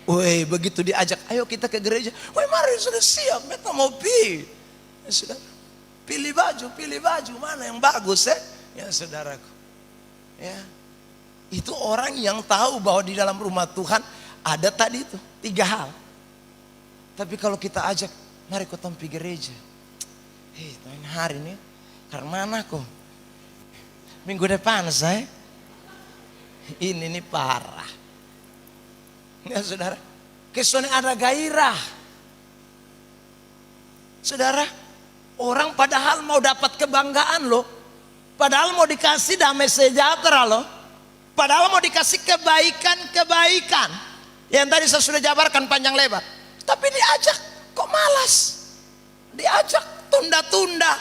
Woi, begitu diajak, ayo kita ke gereja. Woi, mari, sudah siap, kita mau pergi. Ya, sudah, pilih baju mana yang bagus ya? Ya saudaraku, ya, itu orang yang tahu bahwa di dalam rumah Tuhan ada tadi itu 3 hal. Tapi kalau kita ajak, mari kita pergi gereja. Hei, hari ini karena mana kok? Minggu depan saya. Ini nih parah. Ya saudara, kesulitan ada gairah. Saudara, orang padahal mau dapat kebanggaan loh, padahal mau dikasih damai sejahtera loh, padahal mau dikasih kebaikan yang tadi saya sudah jabarkan panjang lebar, tapi diajak kok malas, diajak tunda-tunda,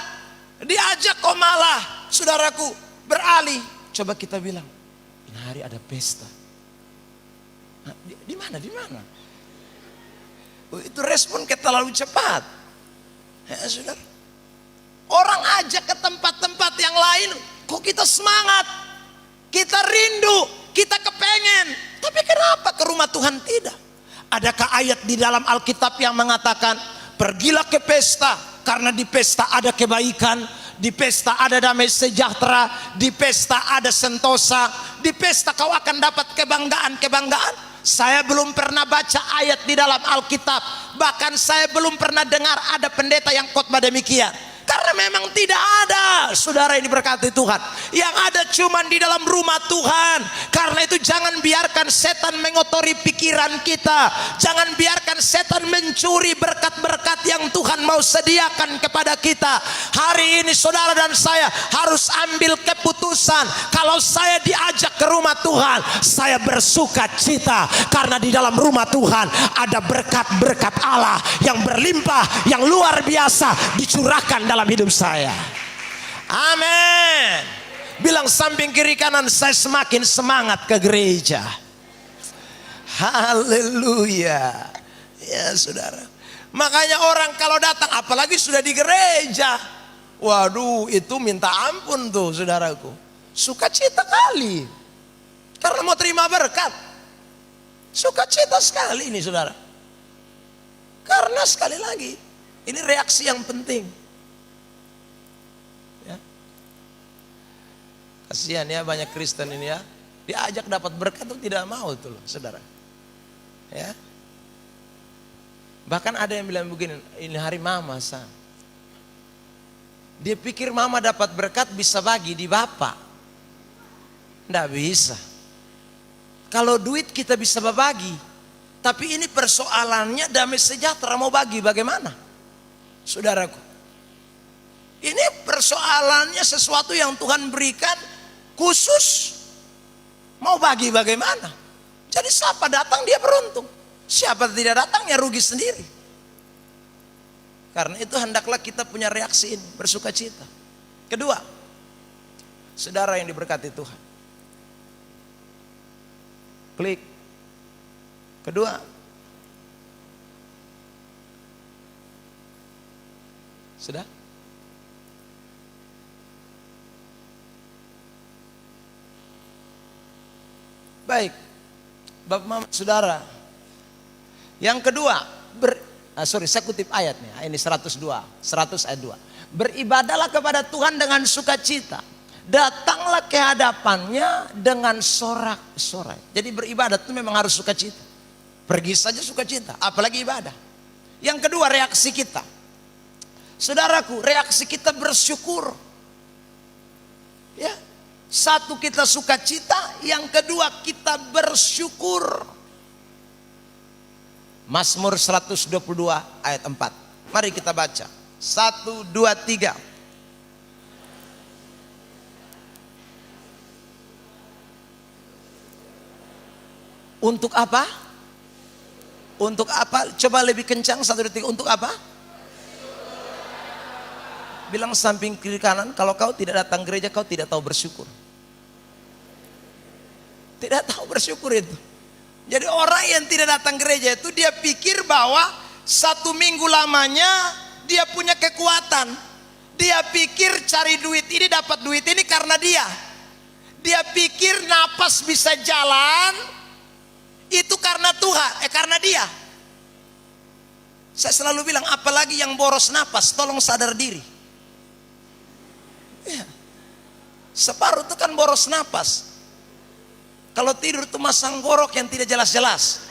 diajak kok malah saudaraku beralih. Coba kita bilang, ini hari ada pesta. Nah, di mana? Oh, itu respon kita terlalu cepat. Ya, saudara. Orang ajak ke tempat-tempat yang lain, kok kita semangat, kita rindu, kita kepengen. Tapi kenapa ke rumah Tuhan tidak? Adakah ayat di dalam Alkitab yang mengatakan, pergilah ke pesta, karena di pesta ada kebaikan, di pesta ada damai sejahtera, di pesta ada sentosa, di pesta kau akan dapat kebanggaan. Saya belum pernah baca ayat di dalam Alkitab, bahkan saya belum pernah dengar ada pendeta yang khotbah demikian. Karena memang tidak ada, saudara yang diberkati Tuhan. Yang ada cuma di dalam rumah Tuhan. Karena itu jangan biarkan setan mengotori pikiran kita. Jangan biarkan setan mencuri berkat-berkat yang Tuhan mau sediakan kepada kita. Hari ini saudara dan saya harus ambil keputusan. Kalau saya diajak ke rumah Tuhan, saya bersuka cita. Karena di dalam rumah Tuhan ada berkat-berkat Allah yang berlimpah, yang luar biasa dicurahkan dalam hidup saya. Amin. Bilang samping kiri kanan, saya semakin semangat ke gereja. Haleluya. Ya saudara, makanya orang kalau datang apalagi sudah di gereja, waduh itu minta ampun tuh saudaraku, sukacita kali karena mau terima berkat. Sukacita sekali ini saudara, karena sekali lagi ini reaksi yang penting. Kasihan ya banyak Kristen ini ya, diajak dapat berkat tuh tidak mau tuh loh saudara. Ya. Bahkan ada yang bilang begini, ini hari mama sa. Dia pikir mama dapat berkat bisa bagi di bapak. Nggak bisa. Kalau duit kita bisa berbagi, tapi ini persoalannya damai sejahtera mau bagi bagaimana? Saudaraku. Ini persoalannya sesuatu yang Tuhan berikan khusus, mau bagi bagaimana? Jadi siapa datang dia beruntung, siapa tidak datang ya rugi sendiri. Karena itu hendaklah kita punya reaksi ini, bersuka cita. Kedua, saudara yang diberkati Tuhan, klik. Kedua, sudah? Baik, Bapak Mama saudara. Yang kedua, saya kutip ayatnya, ini 100 ayat 2. Beribadahlah kepada Tuhan dengan sukacita, datanglah ke hadapannya dengan sorak-sorai. Jadi beribadah itu memang harus sukacita. Pergi saja sukacita, apalagi ibadah. Yang kedua, reaksi kita. Saudaraku, reaksi kita bersyukur. Ya. Satu, kita sukacita, yang kedua kita bersyukur. Mazmur 122 ayat 4. Mari kita baca. 1, 2, 3. Untuk apa? Untuk apa? Coba lebih kencang, 1, 2, 3. Untuk apa? Bilang samping kiri kanan, kalau kau tidak datang gereja kau tidak tahu bersyukur. Tidak tahu bersyukur itu. Jadi orang yang tidak datang gereja itu dia pikir bahwa 1 minggu lamanya dia punya kekuatan. Dia pikir cari duit ini, dapat duit ini karena dia. Dia pikir napas bisa jalan itu karena Tuhan, karena dia. Saya selalu bilang apalagi yang boros napas, tolong sadar diri. Ya. Separuh itu kan boros napas. Kalau tidur itu masang gorok yang tidak jelas-jelas.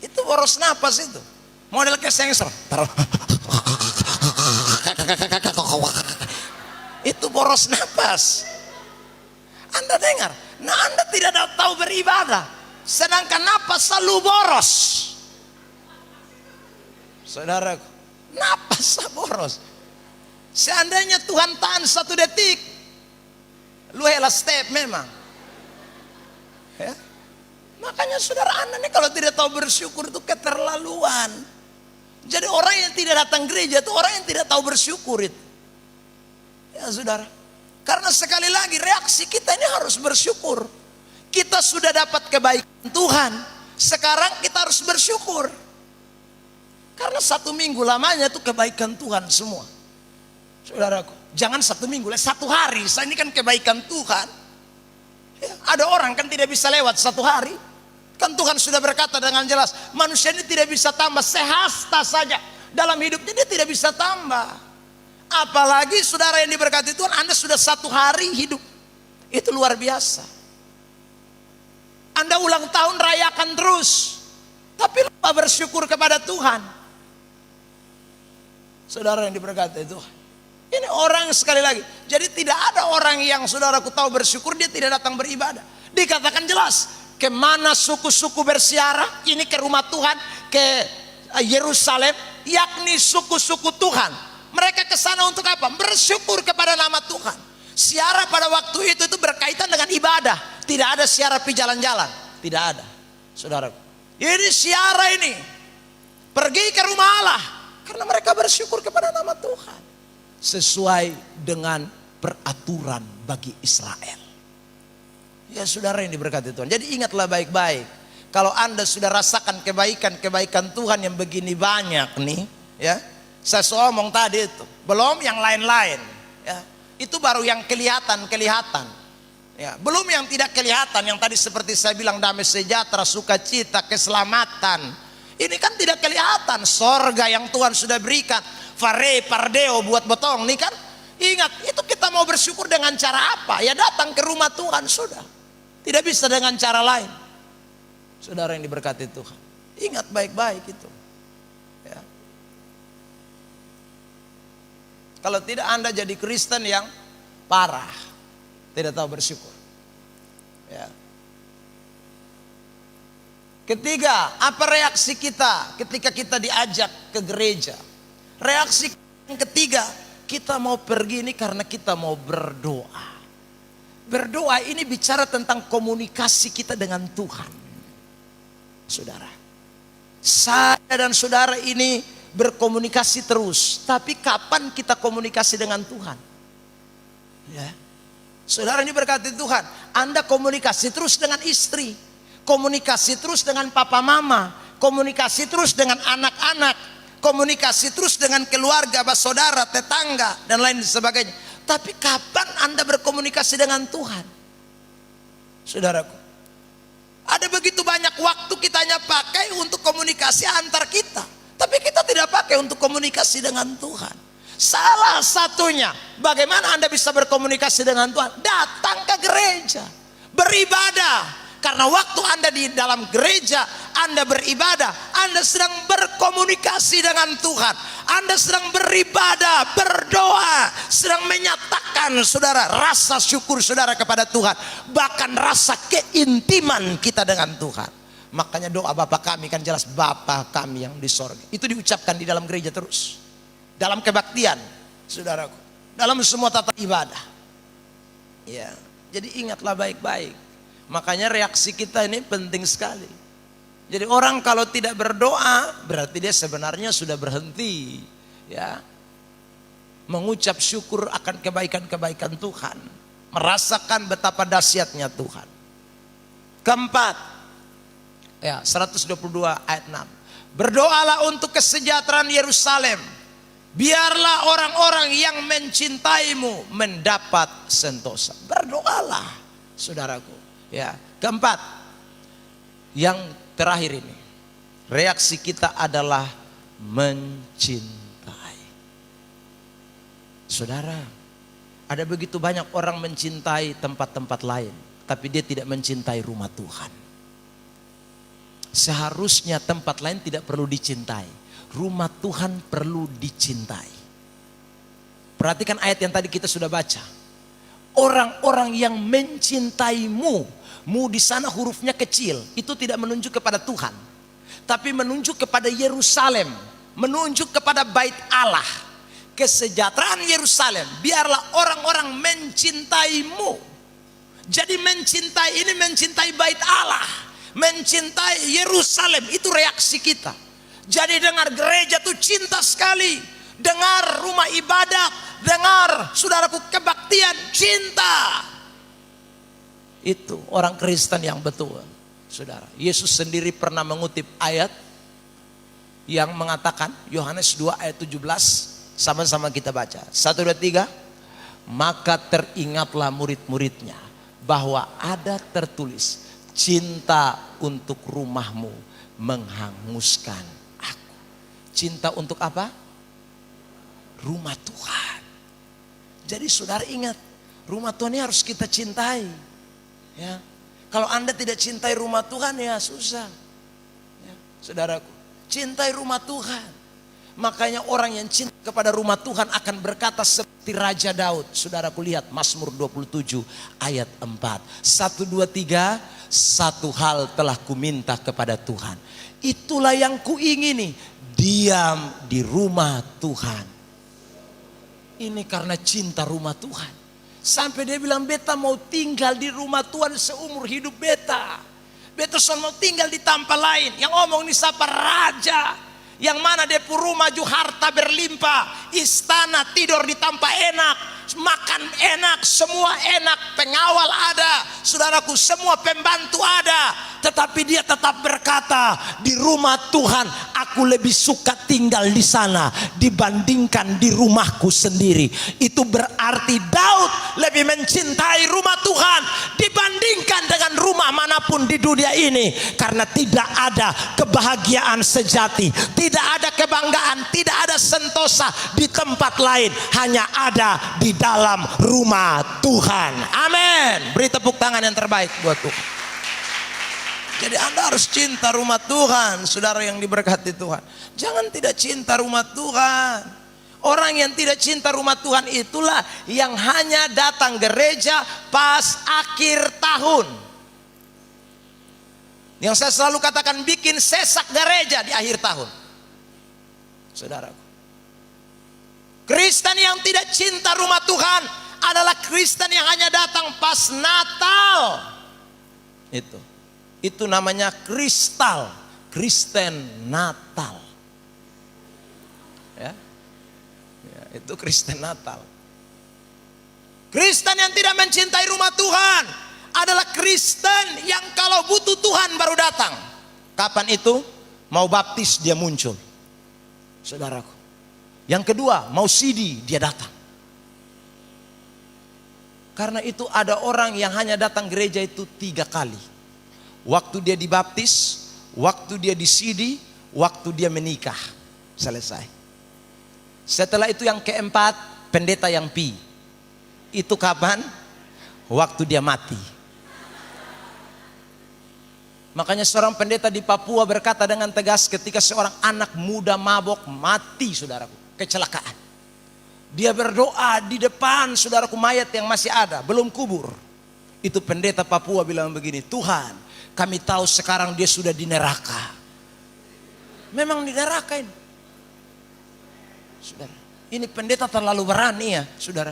Itu boros napas itu. Model kayak sensor. Itu boros napas. Anda dengar? Nah, Anda tidak tahu beribadah. sedangkan napas selalu boros. Saudaraku, napas boros. Seandainya Tuhan tahan 1 detik, lu hela step memang. Ya. Makanya saudara Anda nih kalau tidak tahu bersyukur itu keterlaluan. Jadi orang yang tidak datang gereja itu orang yang tidak tahu bersyukur itu. Ya saudara. Karena sekali lagi reaksi kita ini harus bersyukur. Kita sudah dapat kebaikan Tuhan. Sekarang kita harus bersyukur. Karena 1 minggu lamanya itu kebaikan Tuhan semua. Saudaraku, jangan 1 minggu, 1 hari. Ini kan kebaikan Tuhan. Ya, ada orang kan tidak bisa lewat 1 hari. Kan Tuhan sudah berkata dengan jelas, manusia ini tidak bisa tambah sehasta saja dalam hidupnya, dia tidak bisa tambah. Apalagi saudara yang diberkati Tuhan, Anda sudah 1 hari hidup. Itu luar biasa. Anda ulang tahun rayakan terus, tapi lupa bersyukur kepada Tuhan. Saudara yang diberkati Tuhan, ini orang sekali lagi. Jadi tidak ada orang yang saudaraku tahu bersyukur dia tidak datang beribadah. Dikatakan jelas, kemana suku-suku bersiarah? Ini ke rumah Tuhan, ke Yerusalem, yakni suku-suku Tuhan. Mereka ke sana untuk apa? Bersyukur kepada nama Tuhan. Siarah pada waktu itu berkaitan dengan ibadah. Tidak ada siarah pi jalan-jalan, tidak ada. Saudaraku, ini siarah ini pergi ke rumah Allah karena mereka bersyukur kepada nama Tuhan. Sesuai dengan peraturan bagi Israel. Ya saudara yang diberkati Tuhan. Jadi ingatlah baik-baik. Kalau Anda sudah rasakan kebaikan Tuhan yang begini banyak nih, ya. Saya ngomong tadi itu, belum yang lain-lain, ya. Itu baru yang kelihatan. Ya, belum yang tidak kelihatan, yang tadi seperti saya bilang damai sejahtera, sukacita, keselamatan. Ini kan tidak kelihatan, sorga yang Tuhan sudah berikan. Fare pardeo buat botong nih kan. Ingat, itu kita mau bersyukur dengan cara apa? Ya datang ke rumah Tuhan sudah. Tidak bisa dengan cara lain. Saudara yang diberkati Tuhan, ingat baik-baik itu. Ya. Kalau tidak Anda jadi Kristen yang parah, tidak tahu bersyukur. Ya. Ketiga, apa reaksi kita ketika kita diajak ke gereja? Reaksi yang ketiga, kita mau pergi ini karena kita mau berdoa. Berdoa ini bicara tentang komunikasi kita dengan Tuhan. Saudara, saya dan saudara ini berkomunikasi terus. Tapi kapan kita komunikasi dengan Tuhan? Ya. Saudara ini berkati Tuhan, Anda komunikasi terus dengan istri, komunikasi terus dengan papa mama, komunikasi terus dengan anak-anak, komunikasi terus dengan keluarga, saudara, tetangga, dan lain sebagainya. Tapi kapan Anda berkomunikasi dengan Tuhan? Saudaraku, ada begitu banyak waktu kita hanya pakai untuk komunikasi antar kita, tapi kita tidak pakai untuk komunikasi dengan Tuhan. Salah satunya, bagaimana Anda bisa berkomunikasi dengan Tuhan? Datang ke gereja, beribadah. Karena waktu Anda di dalam gereja, Anda beribadah, Anda sedang berkomunikasi dengan Tuhan. Anda sedang beribadah, berdoa, sedang menyatakan saudara rasa syukur saudara kepada Tuhan. Bahkan rasa keintiman kita dengan Tuhan. Makanya doa Bapa kami kan jelas, Bapa kami yang di sorga. Itu diucapkan di dalam gereja terus. Dalam kebaktian, saudaraku. Dalam semua tata ibadah. Ya, jadi ingatlah baik-baik. Makanya reaksi kita ini penting sekali. Jadi orang kalau tidak berdoa berarti dia sebenarnya sudah berhenti, ya, mengucap syukur akan kebaikan-kebaikan Tuhan, merasakan betapa dahsyatnya Tuhan. Keempat, ya 122 ayat 6. Berdoalah untuk kesejahteraan Yerusalem. Biarlah orang-orang yang mencintaimu mendapat sentosa. Berdoalah, saudaraku. Ya, keempat, yang terakhir ini, reaksi kita adalah mencintai. Saudara, ada begitu banyak orang mencintai tempat-tempat lain, tapi dia tidak mencintai rumah Tuhan. Seharusnya tempat lain tidak perlu dicintai, rumah Tuhan perlu dicintai. Perhatikan ayat yang tadi kita sudah baca. orang-orang yang mencintaimu. Mu di sana hurufnya kecil, itu tidak menunjuk kepada Tuhan, tapi menunjuk kepada Yerusalem, menunjuk kepada bait Allah. Kesejahteraan Yerusalem, biarlah orang-orang mencintaimu. Jadi mencintai ini mencintai bait Allah, mencintai Yerusalem, itu reaksi kita. Jadi dengar gereja tuh cinta sekali, dengar rumah ibadat, dengar saudaraku kebaktian, cinta. Itu orang Kristen yang betul, saudara. Yesus sendiri pernah mengutip ayat yang mengatakan, Yohanes 2 ayat 17, sama-sama kita baca. 1, 2, 3. Maka teringatlah murid-muridnya bahwa ada tertulis, cinta untuk rumahmu menghanguskan aku. Cinta untuk apa? Rumah Tuhan. Jadi saudara ingat, rumah Tuhan ini harus kita cintai. Ya, kalau Anda tidak cintai rumah Tuhan, ya susah. Ya, saudaraku, cintai rumah Tuhan. Makanya orang yang cinta kepada rumah Tuhan akan berkata seperti Raja Daud. Saudaraku lihat Mazmur 27 ayat 4. 1, 2, 3. Satu hal telah kuminta kepada Tuhan, itulah yang kuingini, diam di rumah Tuhan. Ini karena cinta rumah Tuhan. Sampai dia bilang, beta mau tinggal di rumah Tuhan seumur hidup beta. Beta mau tinggal di tempat lain. Yang ngomong ini siapa? Raja. Yang mana dia rumah ju harta berlimpah, istana, tidur di tempat enak, makan enak, semua enak, pengawal ada, saudaraku, semua pembantu ada. Tetapi dia tetap berkata, di rumah Tuhan aku lebih suka tinggal di sana dibandingkan di rumahku sendiri. Itu berarti Daud lebih mencintai rumah Tuhan dibandingkan dengan rumah manapun di dunia ini. Karena tidak ada kebahagiaan sejati, tidak ada kebanggaan, tidak ada sentosa di tempat lain, hanya ada di dalam rumah Tuhan. Amin. Beri tepuk tangan yang terbaik buat Tuhan. Jadi Anda harus cinta rumah Tuhan, saudara yang diberkati Tuhan. Jangan tidak cinta rumah Tuhan. Orang yang tidak cinta rumah Tuhan itulah yang hanya datang gereja pas akhir tahun. Yang saya selalu katakan, bikin sesak gereja di akhir tahun. Saudaraku, Kristen yang tidak cinta rumah Tuhan adalah Kristen yang hanya datang pas Natal. Itu namanya kristal, Kristen Natal. Ya, itu Kristen Natal. Kristen yang tidak mencintai rumah Tuhan adalah Kristen yang kalau butuh Tuhan baru datang. Kapan itu? Mau baptis dia muncul, saudaraku. Yang kedua, mau CD dia datang. Karena itu ada orang yang hanya datang gereja itu 3 kali. Waktu dia dibaptis, waktu dia disidi, waktu dia menikah. Selesai. Setelah itu yang keempat, pendeta yang pi. Itu kapan? Waktu dia mati. Makanya seorang pendeta di Papua berkata dengan tegas, ketika seorang anak muda mabok mati, saudaraku, kecelakaan, dia berdoa di depan, saudaraku, mayat yang masih ada, belum kubur. Itu pendeta Papua bilang begini, Tuhan, kami tahu sekarang dia sudah di neraka. Memang di neraka ini, saudara. Ini pendeta terlalu berani ya, saudara.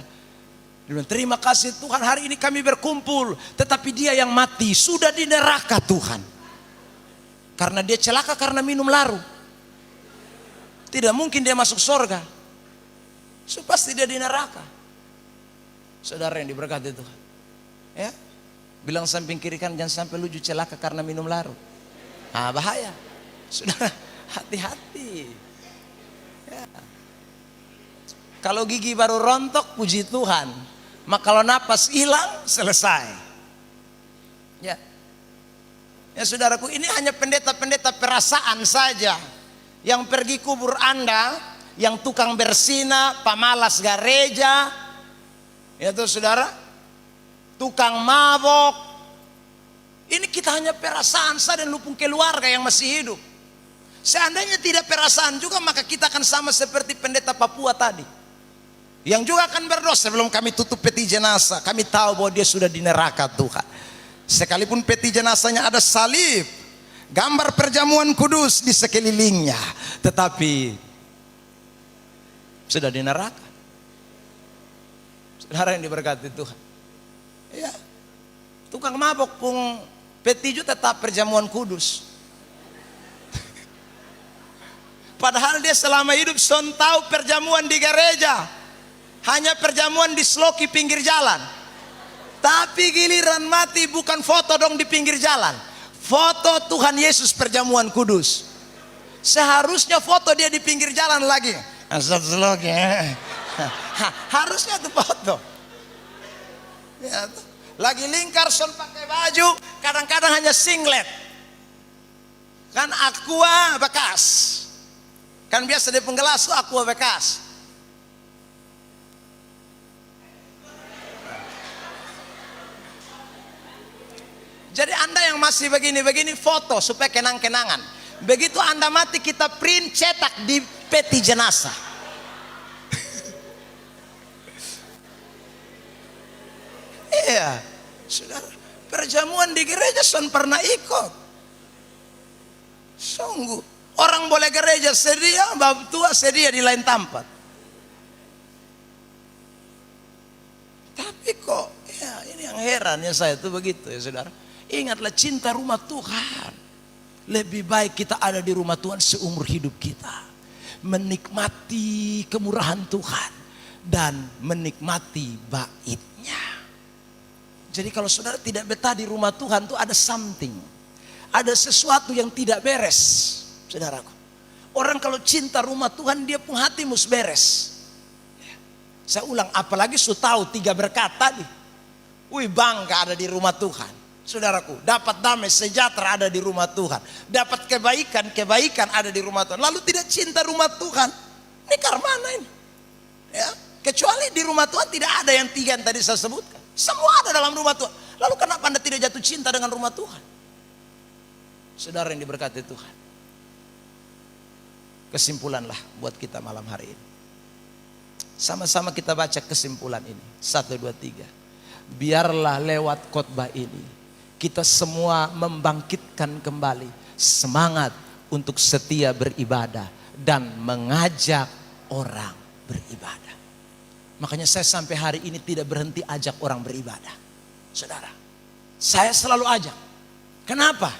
Dia bilang, terima kasih Tuhan, hari ini kami berkumpul, tetapi dia yang mati sudah di neraka Tuhan. Karena dia celaka karena minum laru. Tidak mungkin dia masuk surga. So, pasti dia di neraka. Saudara yang diberkati Tuhan, ya, bilang samping kiri kan, jangan sampai lu celaka karena minum laru. Ah, bahaya. Saudara, hati-hati. Ya. Kalau gigi baru rontok, puji Tuhan. Maka kalau napas hilang, selesai. Ya. Ya saudaraku, ini hanya pendeta-pendeta perasaan saja yang pergi kubur Anda, yang tukang bersina, pamalas gereja, ya tuh saudara, tukang mabok. Ini kita hanya perasaan saja dan lupung keluarga yang masih hidup. Seandainya tidak perasaan juga, maka kita akan sama seperti pendeta Papua tadi. yang juga akan berdosa. Sebelum kami tutup peti jenazah, kami tahu bahwa dia sudah di neraka Tuhan. Sekalipun peti jenazahnya ada salib, gambar perjamuan kudus di sekelilingnya, tetapi sudah di neraka. Saudara yang diberkati Tuhan, ya, tukang mabok pun peti juga tetap perjamuan kudus. Padahal dia selama hidup son tahu perjamuan di gereja hanya perjamuan di sloki pinggir jalan. Tapi giliran mati bukan foto dong di pinggir jalan, foto Tuhan Yesus perjamuan kudus. Seharusnya foto dia di pinggir jalan lagi. Harusnya tuh foto. Ya, lagi lingkar son pakai baju, kadang-kadang hanya singlet. Kan aqua bekas. Kan biasa di penggelas tuh aqua bekas. Jadi Anda yang masih begini-begini foto supaya kenang-kenangan. Begitu Anda mati kita print cetak di peti jenazah. Iya, saudara, perjamuan di gereja son pernah ikut. Sungguh, orang boleh gereja sedia, bab tua sedia di lain tempat. Tapi kok, ya ini yang heran ya saya tuh begitu ya saudara. Ingatlah cinta rumah Tuhan. Lebih baik kita ada di rumah Tuhan seumur hidup kita. Menikmati kemurahan Tuhan dan menikmati baitnya. Jadi kalau saudara tidak betah di rumah Tuhan tuh ada something. Ada sesuatu yang tidak beres, saudaraku. Orang kalau cinta rumah Tuhan dia pun hati mus beres. Saya ulang, apalagi su tahu 3 berkat tadi. Wih, bangga ada di rumah Tuhan. Saudaraku, dapat damai sejahtera ada di rumah Tuhan. Dapat kebaikan ada di rumah Tuhan. Lalu tidak cinta rumah Tuhan. Ini karmana ini. Ya, kecuali di rumah Tuhan tidak ada yang 3 yang tadi saya sebutkan. Semua ada dalam rumah Tuhan. Lalu kenapa Anda tidak jatuh cinta dengan rumah Tuhan? Saudara yang diberkati Tuhan. Kesimpulanlah buat kita malam hari ini. Sama-sama kita baca kesimpulan ini. 1, 2, 3. Biarlah lewat khotbah ini kita semua membangkitkan kembali semangat untuk setia beribadah dan mengajak orang beribadah. Makanya saya sampai hari ini tidak berhenti ajak orang beribadah. Saudara, saya selalu ajak. Kenapa?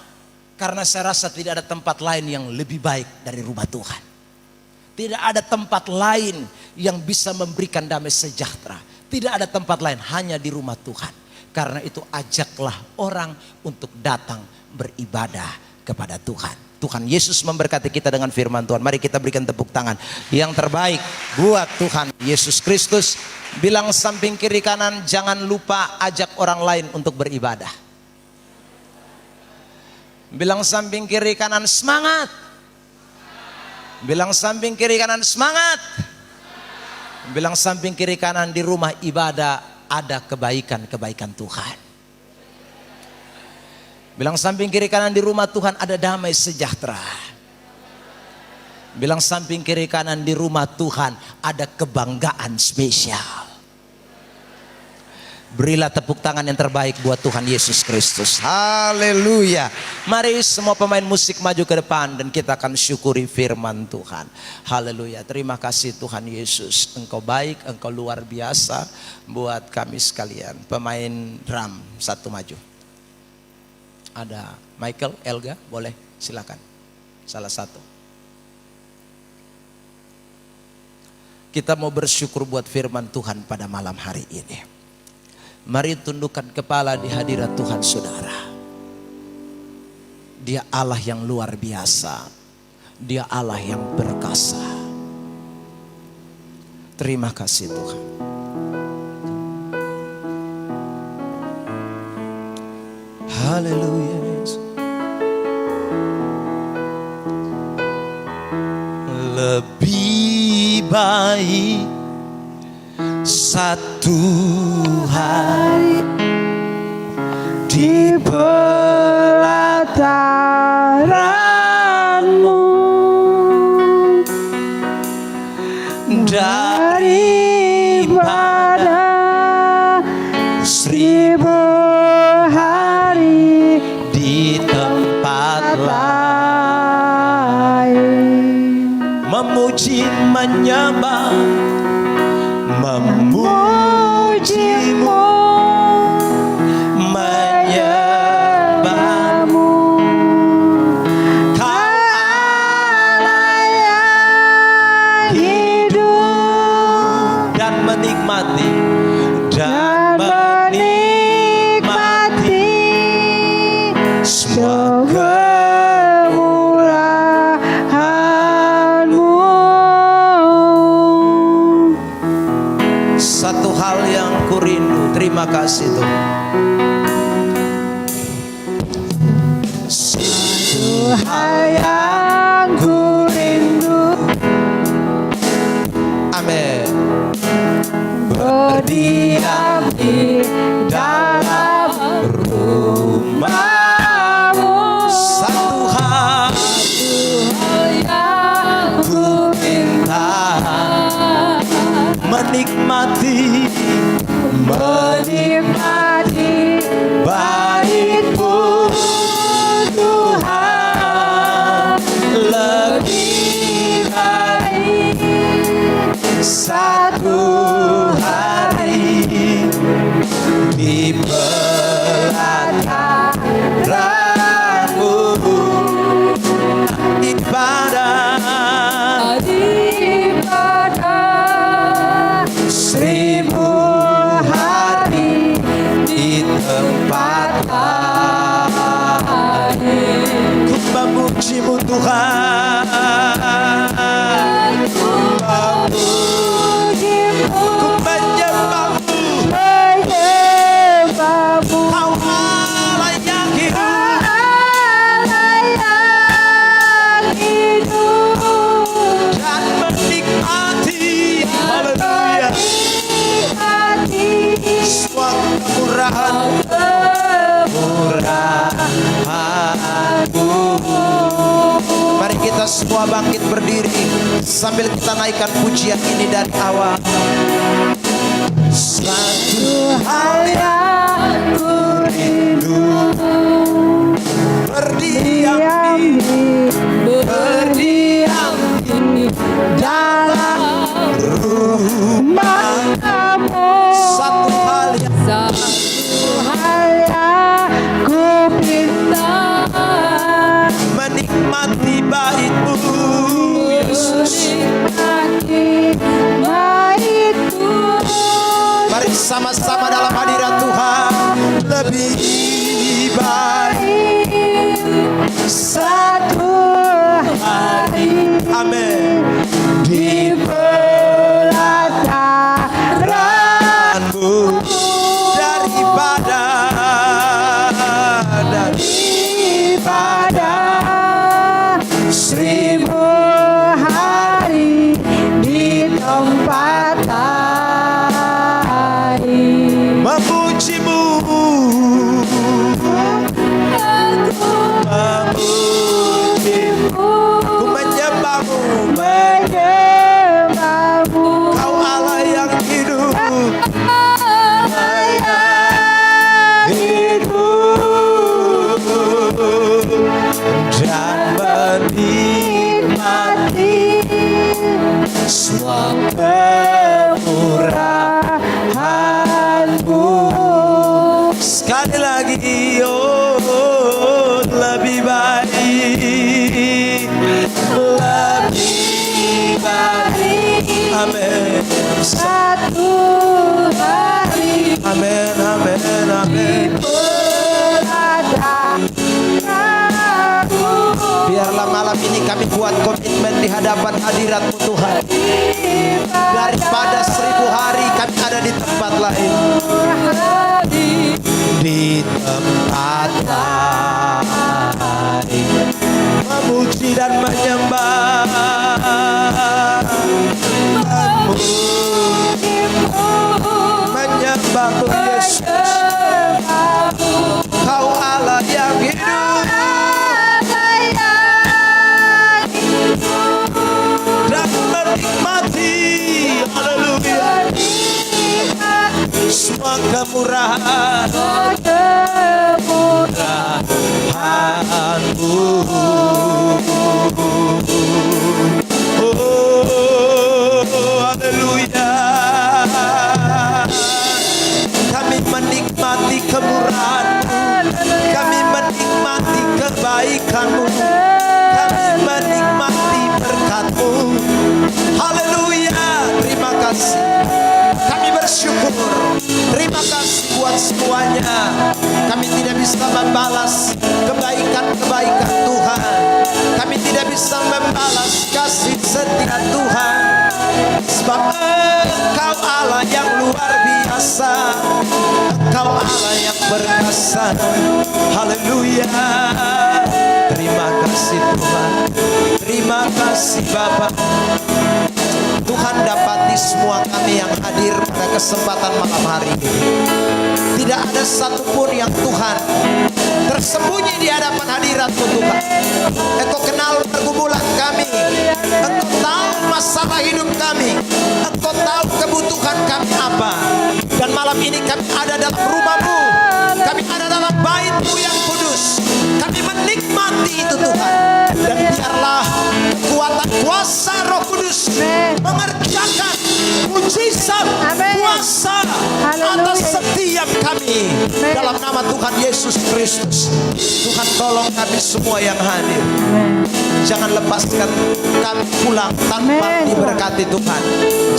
Karena saya rasa tidak ada tempat lain yang lebih baik dari rumah Tuhan. Tidak ada tempat lain yang bisa memberikan damai sejahtera. Tidak ada tempat lain, hanya di rumah Tuhan. Karena itu ajaklah orang untuk datang beribadah kepada Tuhan. Tuhan Yesus memberkati kita dengan firman Tuhan. Mari kita berikan tepuk tangan yang terbaik buat Tuhan Yesus Kristus. Bilang samping kiri kanan, jangan lupa ajak orang lain untuk beribadah. Bilang samping kiri kanan, semangat. Bilang samping kiri kanan, semangat. Bilang samping kiri kanan, di rumah ibadah ada kebaikan-kebaikan Tuhan. Bilang samping kiri kanan, di rumah Tuhan ada damai sejahtera. Bilang samping kiri kanan, di rumah Tuhan ada kebanggaan spesial. Berilah tepuk tangan yang terbaik buat Tuhan Yesus Kristus. Haleluya. Mari semua pemain musik maju ke depan dan kita akan syukuri firman Tuhan. Haleluya. Terima kasih Tuhan Yesus. Engkau baik, Engkau luar biasa buat kami sekalian. Pemain drum satu maju. Ada Michael, Elga, boleh silakan. Salah satu. Kita mau bersyukur buat firman Tuhan pada malam hari ini. Mari tundukkan kepala di hadirat Tuhan saudara. Dia Allah yang luar biasa. Dia Allah yang perkasa. Terima kasih Tuhan. Haleluya. Lebih baik satu hari di pelataran-Mu daripada memuji menyembah, memujimu, menyembahmu. Kau Allah yang hidup dan menikmati semua kemurahan-Mu. Satu hal yang kurindu, terima kasih Tuhan. Satu hal yang kurindu, amin, berdiam di dalam rumah. Satu hal yang ku minta, menikmati bait-Mu Tuhan, lebih baik satu hari di pelataran-Mu, ibadah 1000 hari di tempat lain. Ku memuji-Mu Tuhan, ku memuji-Mu, ku menyembah-Mu, Kau Allah yang hidup dan menikmati, haleluya, semua kemurahan-Mu. Mari kita semua bangkit berdiri sambil kita naikkan pujian ini dari awal. Satu hal yang kurindu, berdiam di dalam rumah-Mu. Satu hal yang ku pinta, menikmati bait-Mu Yesus. Mari sama-sama dalam hadirat Tuhan, lebih baik satu hari, amin, di pelataran-Mu daripada 1000 hari di tempat lain. Memuji-Mu, ku menyembah-Mu, Kau Allah yang hidup dan menikmati semua kemurahan-Mu. Sekali lagi, oh lebih baik, amin, satu hari, amin, amin, amin. Biarlah malam ini kami buat komitmen di hadapan hadirat-Mu Tuhan. Daripada 1000 hari kami ada di tempat lain, di tempat lain, memuji dan menyembah, menyembah-Mu Yesus. Kau Allah yang hidup dan menikmati, haleluya, semua kemurahan-Mu. membalas kebaikan-kebaikan Tuhan. Kami tidak bisa membalas kasih setia Tuhan, sebab Engkau Allah yang luar biasa, Engkau Allah yang perkasa. Haleluya. Terima kasih Tuhan, terima kasih Bapa. Tuhan dapati semua kami yang hadir pada kesempatan malam hari ini. Tidak ada satupun yang Tuhan tersembunyi di hadapan hadirat-Mu Tuhan. Engkau kenal pergumulan kami, Engkau tahu masalah hidup kami, Engkau tahu kebutuhan kami apa. Dan malam ini kami ada dalam rumah-Mu, kami ada dalam bait-Mu yang kudus. Kami menikmati itu Tuhan. Dan biarlah kekuatan kuasa Roh Kudus mengerjakan mujizat kuasa atas setiap kami dalam nama Tuhan Yesus Kristus. Tuhan tolong kami semua yang hadir. Jangan lepaskan kami pulang tanpa diberkati Tuhan.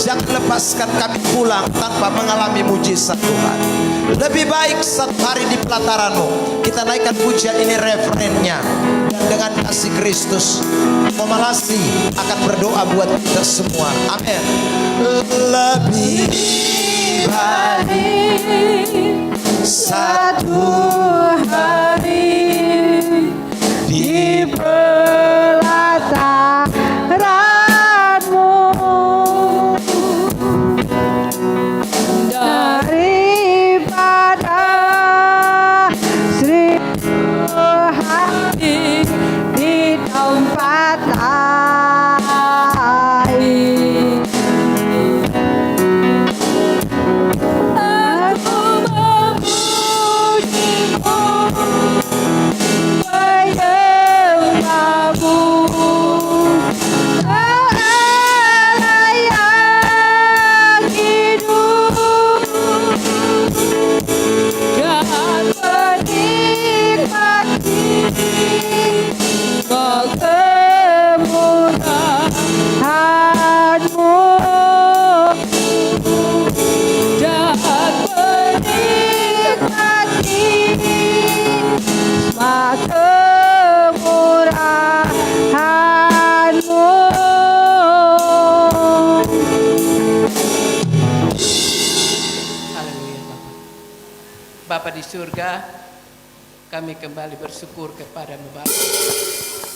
Jangan lepaskan kami pulang tanpa mengalami mujizat Tuhan. Lebih baik satu hari di pelataran-Mu kita naikkan pujian ini referennya, dan dengan kasih Kristus Momalasi akan berdoa buat kita semua. Amin. Lebih baik satu hari di pelataran-Mu daripada 1000 hari di tempat lain. Aku memuji-Mu, menyembah-Mu, Allah yang hidup, dan menikmati kemurahan-Mu, dan menikmati kemurahan-Mu. Haleluya Bapa. Bapa di surga, kami kembali bersyukur kepada-Mu Bapa.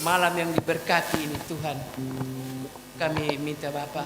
Malam yang diberkati ini Tuhan, kami minta Bapa